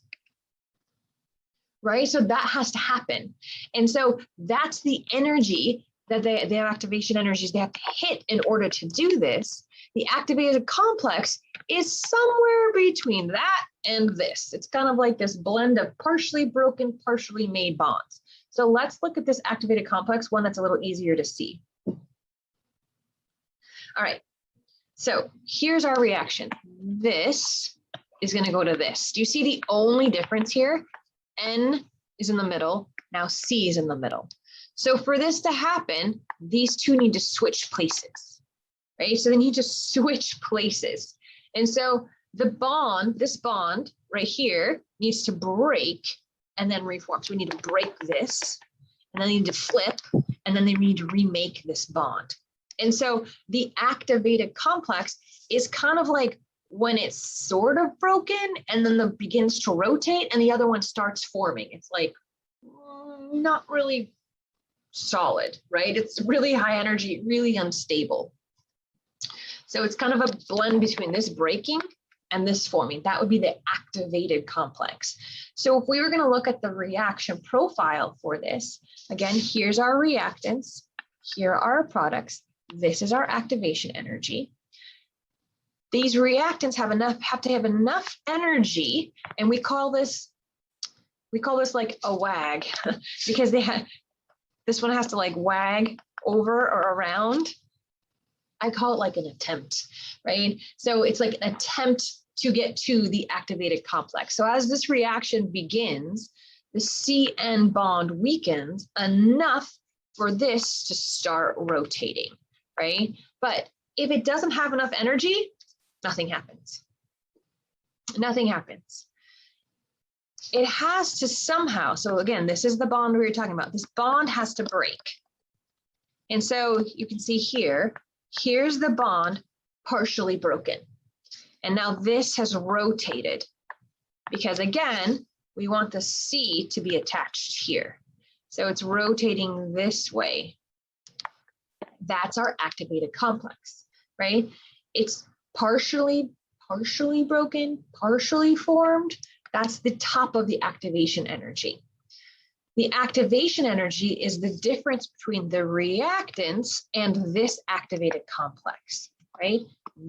right? So that has to happen. And so that's the energy that the activation energies they have to hit in order to do this. The activated complex is somewhere between that and this. It's kind of like this blend of partially broken, partially made bonds. So let's look at this activated complex, one that's a little easier to see. All right, so here's our reaction. This is going to go to this. Do you see the only difference here? N is in the middle, now C is in the middle. So for this to happen, these two need to switch places, right? So they need to switch places. And so the bond, this bond right here needs to break and then reform. So we need to break this, and then they need to flip, and then they need to remake this bond. And so the activated complex is kind of like when it's sort of broken and then it begins to rotate and the other one starts forming. It's like not really solid, right? It's really high energy, really unstable. So it's kind of a blend between this breaking and this forming. That would be the activated complex. So if we were going to look at the reaction profile for this, again, here's our reactants, here are our products, this is our activation energy. These reactants have to have enough energy, and we call this like a wag because this one has to like wag over or around. I call it like an attempt, right? So it's like an attempt to get to the activated complex. So as this reaction begins, the CN bond weakens enough for this to start rotating, right? But if it doesn't have enough energy, nothing happens. Nothing happens. It has to somehow, so again, this is the bond we were talking about. This bond has to break. And so you can see here, here's the bond partially broken. And now this has rotated because again, we want the C to be attached here. So it's rotating this way. That's our activated complex, right? It's partially broken, partially formed. That's the top of the activation energy. The activation energy is the difference between the reactants and this activated complex, right?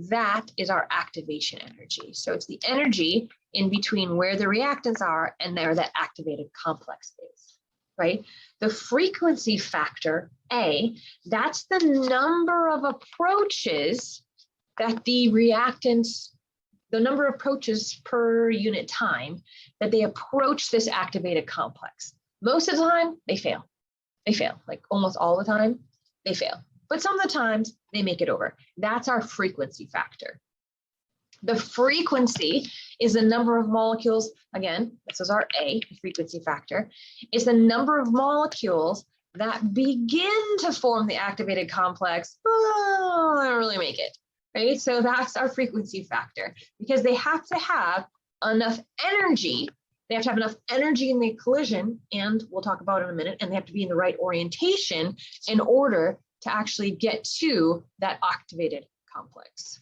That is our activation energy. So it's the energy in between where the reactants are and where that activated complex is, right? The frequency factor, A, that's the number of approaches that the reactants, the number of approaches per unit time that they approach this activated complex. Most of the time, they fail. They fail, like almost all the time, they fail. But some of the times, they make it over. That's our frequency factor. The frequency is the number of molecules, again, this is our A, the frequency factor, is the number of molecules that begin to form the activated complex, but they don't really make it, right? So that's our frequency factor, because they have to have enough energy. They have to have enough energy in the collision, and we'll talk about it in a minute, and they have to be in the right orientation in order to actually get to that activated complex.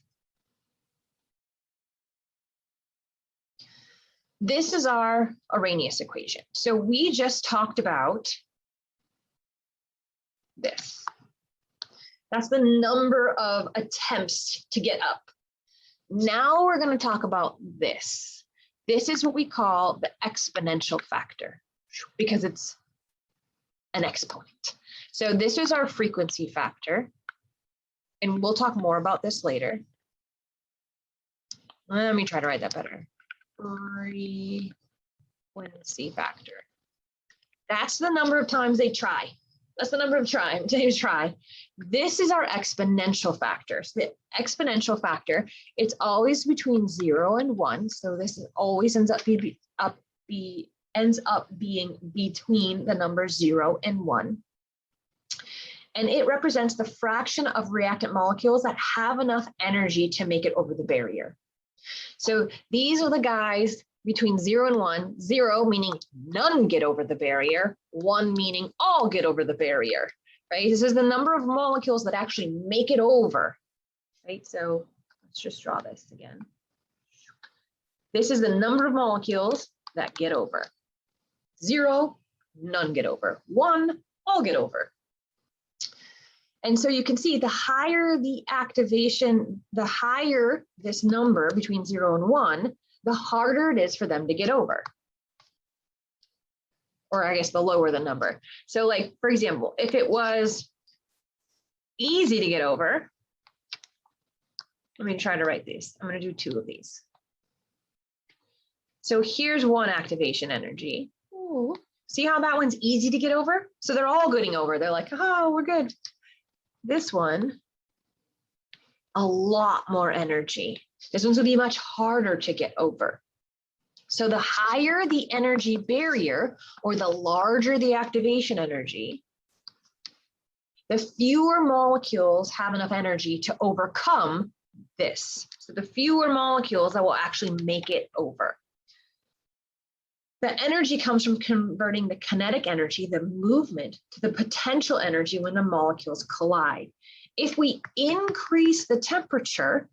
This is our Arrhenius equation. So we just talked about this. That's the number of attempts to get up. Now we're going to talk about this. This is what we call the exponential factor because it's an exponent. So this is our frequency factor, and we'll talk more about this later. Let me try to write that better. Frequency factor. That's the number of times they try. That's the number of times they try. This is our exponential factor. So the exponential factor, it's always between 0 and 1. So this is always ends up being between the numbers 0 and 1. And it represents the fraction of reactant molecules that have enough energy to make it over the barrier. So these are the guys between 0 and 1, 0 meaning none get over the barrier, 1 meaning all get over the barrier, right? This is the number of molecules that actually make it over, right? So let's just draw this again. This is the number of molecules that get over. 0, none get over. 1, all get over. And so you can see the higher the activation, the higher this number between 0 and 1, the harder it is for them to get over. Or I guess the lower the number. So like, for example, if it was easy to get over, let me try to write these. I'm going to do 2 of these. So here's one activation energy. Ooh. See how that one's easy to get over? So they're all getting over. They're like, oh, we're good. This one, a lot more energy. This one's gonna be much harder to get over. So the higher the energy barrier, or the larger the activation energy, the fewer molecules have enough energy to overcome this. So the fewer molecules that will actually make it over. The energy comes from converting the kinetic energy, the movement, to the potential energy when the molecules collide. If we increase the temperature,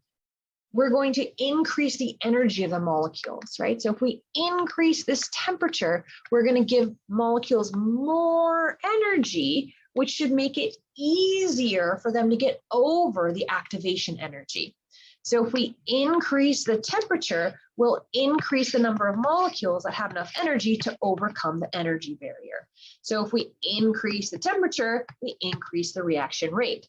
we're going to increase the energy of the molecules, right? So if we increase this temperature, we're going to give molecules more energy, which should make it easier for them to get over the activation energy. So if we increase the temperature, we'll increase the number of molecules that have enough energy to overcome the energy barrier. So if we increase the temperature, we increase the reaction rate.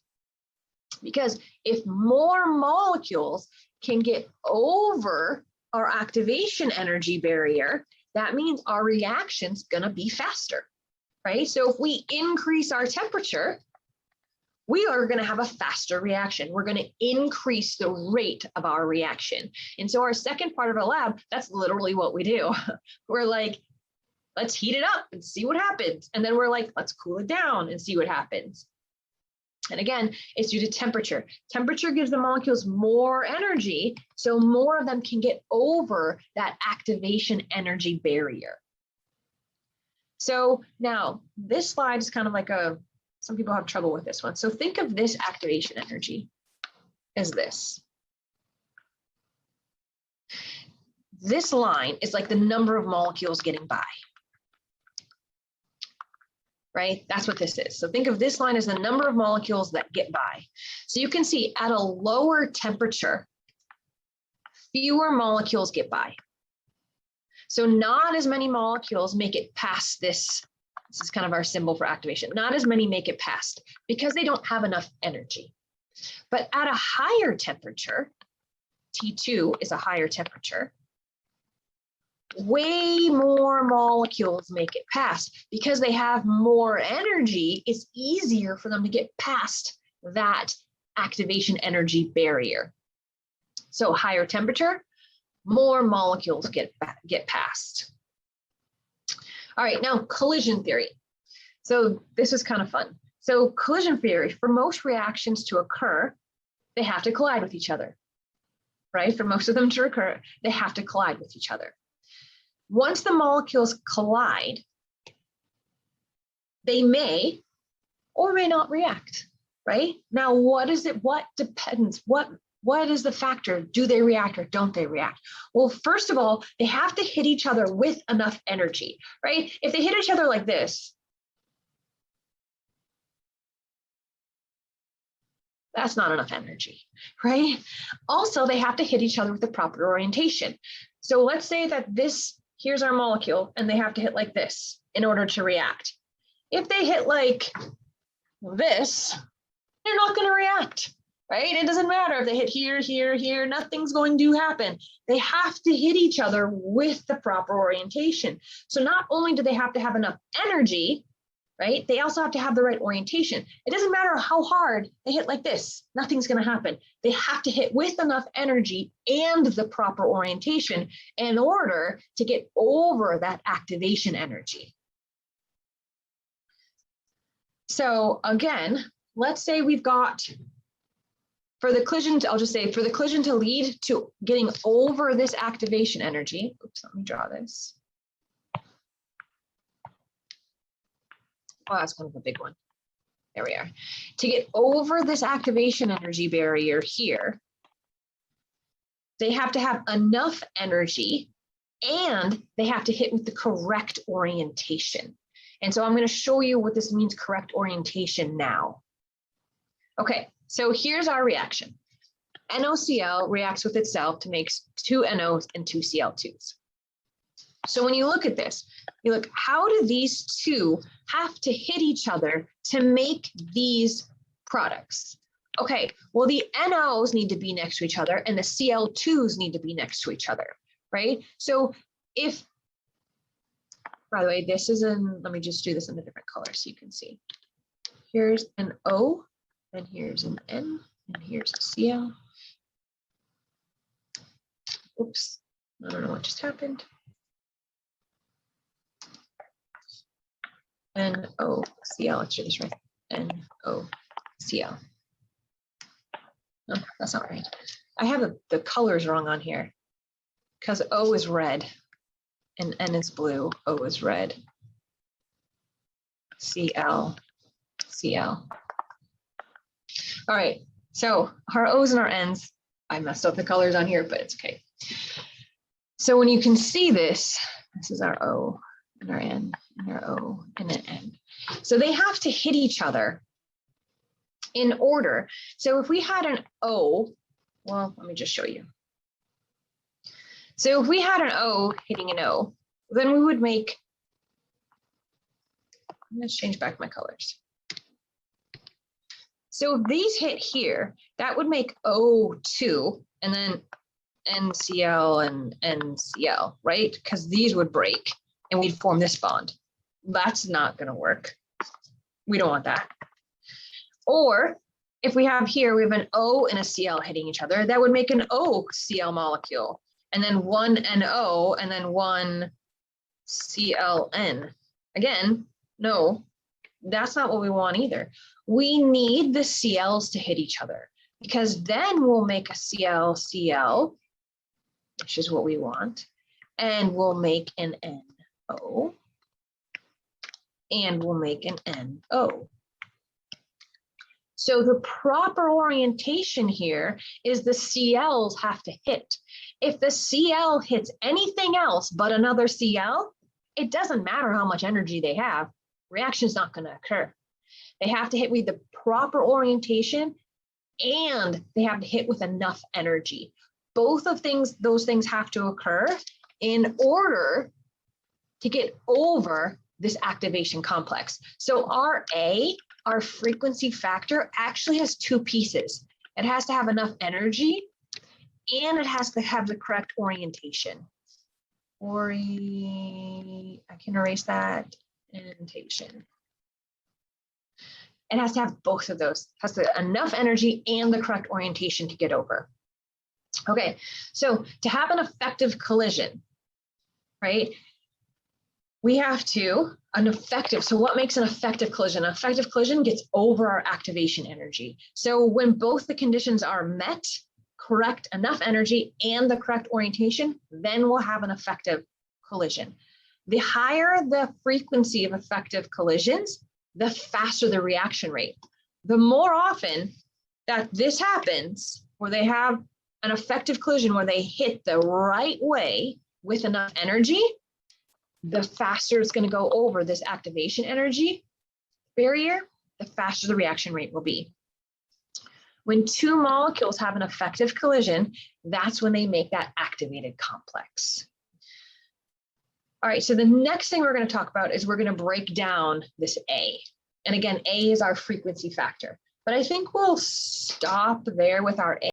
Because if more molecules can get over our activation energy barrier, that means our reaction's gonna be faster, right? So if we increase our temperature, we are going to have a faster reaction. We're going to increase the rate of our reaction. And so our second part of our lab, that's literally what we do. We're like, let's heat it up and see what happens. And then we're like, let's cool it down and see what happens. And again, it's due to temperature. Temperature gives the molecules more energy, so more of them can get over that activation energy barrier. So now this slide is kind of like some people have trouble with this one. So think of this activation energy as this. This line is like the number of molecules getting by, right? That's what this is. So think of this line as the number of molecules that get by. So you can see at a lower temperature, fewer molecules get by. So not as many molecules make it past this. This is kind of our symbol for activation. Not as many make it past because they don't have enough energy. But at a higher temperature, T2 is a higher temperature, way more molecules make it past because they have more energy. It's easier for them to get past that activation energy barrier. So higher temperature, more molecules get past. All right, now collision theory. So this is kind of fun. So collision theory, for most reactions to occur, they have to collide with each other, right? For most of them to occur, they have to collide with each other. Once the molecules collide, they may or may not react, right? Now, what is it? What depends? What is the factor? Do they react or don't they react? Well, first of all, they have to hit each other with enough energy, right? If they hit each other like this, that's not enough energy, right? Also, they have to hit each other with the proper orientation. So let's say that here's our molecule, and they have to hit like this in order to react. If they hit like this, they're not going to react. Right? It doesn't matter if they hit here, here, here, nothing's going to happen. They have to hit each other with the proper orientation. So not only do they have to have enough energy, right? They also have to have the right orientation. It doesn't matter how hard they hit like this, nothing's going to happen. They have to hit with enough energy and the proper orientation in order to get over that activation energy. So again, let's say we've got, for the collision, I'll just say for the collision to lead to getting over this activation energy, oops, let me draw this. Oh, that's kind of a big one. There we are. To get over this activation energy barrier here, they have to have enough energy and they have to hit with the correct orientation. And so I'm going to show you what this means, correct orientation now. Okay, so here's our reaction. NaCl reacts with itself to make 2 NOs and 2 Cl2s. So when you look at this, you look, how do these two have to hit each other to make these products? Okay, well, the NOs need to be next to each other and the Cl2s need to be next to each other, right? So if, by the way, this is let me just do this in a different color so you can see. Here's an O, and here's an N, and here's a Cl. Oops, I don't know what just happened. NOCl, let's do this right. NOCl. No, that's not right. I have the colors wrong on here because O is red and N is blue. O is red. Cl, Cl. All right, so our O's and our N's, I messed up the colors on here, but it's okay. So when you can see this, this is our O and our N and our O and an N. So they have to hit each other in order. So if we had an O, well, let me just show you. So if we had an O hitting an O, then we would make, let's change back my colors. So if these hit here, that would make O2 and then NCl and NCl, right? Because these would break and we'd form this bond. That's not going to work. We don't want that. Or if we have here, we have an O and a Cl hitting each other, that would make an OCl molecule, and then one NO and then one ClN. Again, no, that's not what we want either. We need the Cls to hit each other because then we'll make a ClCl, which is what we want, and we'll make an NO, and we'll make an NO. So the proper orientation here is the Cls have to hit. If the Cl hits anything else but another Cl, it doesn't matter how much energy they have, reaction's not going to occur. They have to hit with the proper orientation and they have to hit with enough energy. Both of those things have to occur in order to get over this activation complex. So our A, our frequency factor, actually has two pieces. It has to have enough energy and it has to have the correct orientation. I can erase that. Orientation. It has to have both of those. It has to have enough energy and the correct orientation to get over. Okay, so to have an effective collision, right? We have to, so what makes an effective collision? An effective collision gets over our activation energy. So when both the conditions are met, correct enough energy and the correct orientation, then we'll have an effective collision. The higher the frequency of effective collisions, the faster the reaction rate. The more often that this happens, where they have an effective collision where they hit the right way with enough energy, the faster it's going to go over this activation energy barrier, the faster the reaction rate will be. When two molecules have an effective collision, that's when they make that activated complex. All right, so the next thing we're going to talk about is we're going to break down this A. And again, A is our frequency factor. But I think we'll stop there with our A.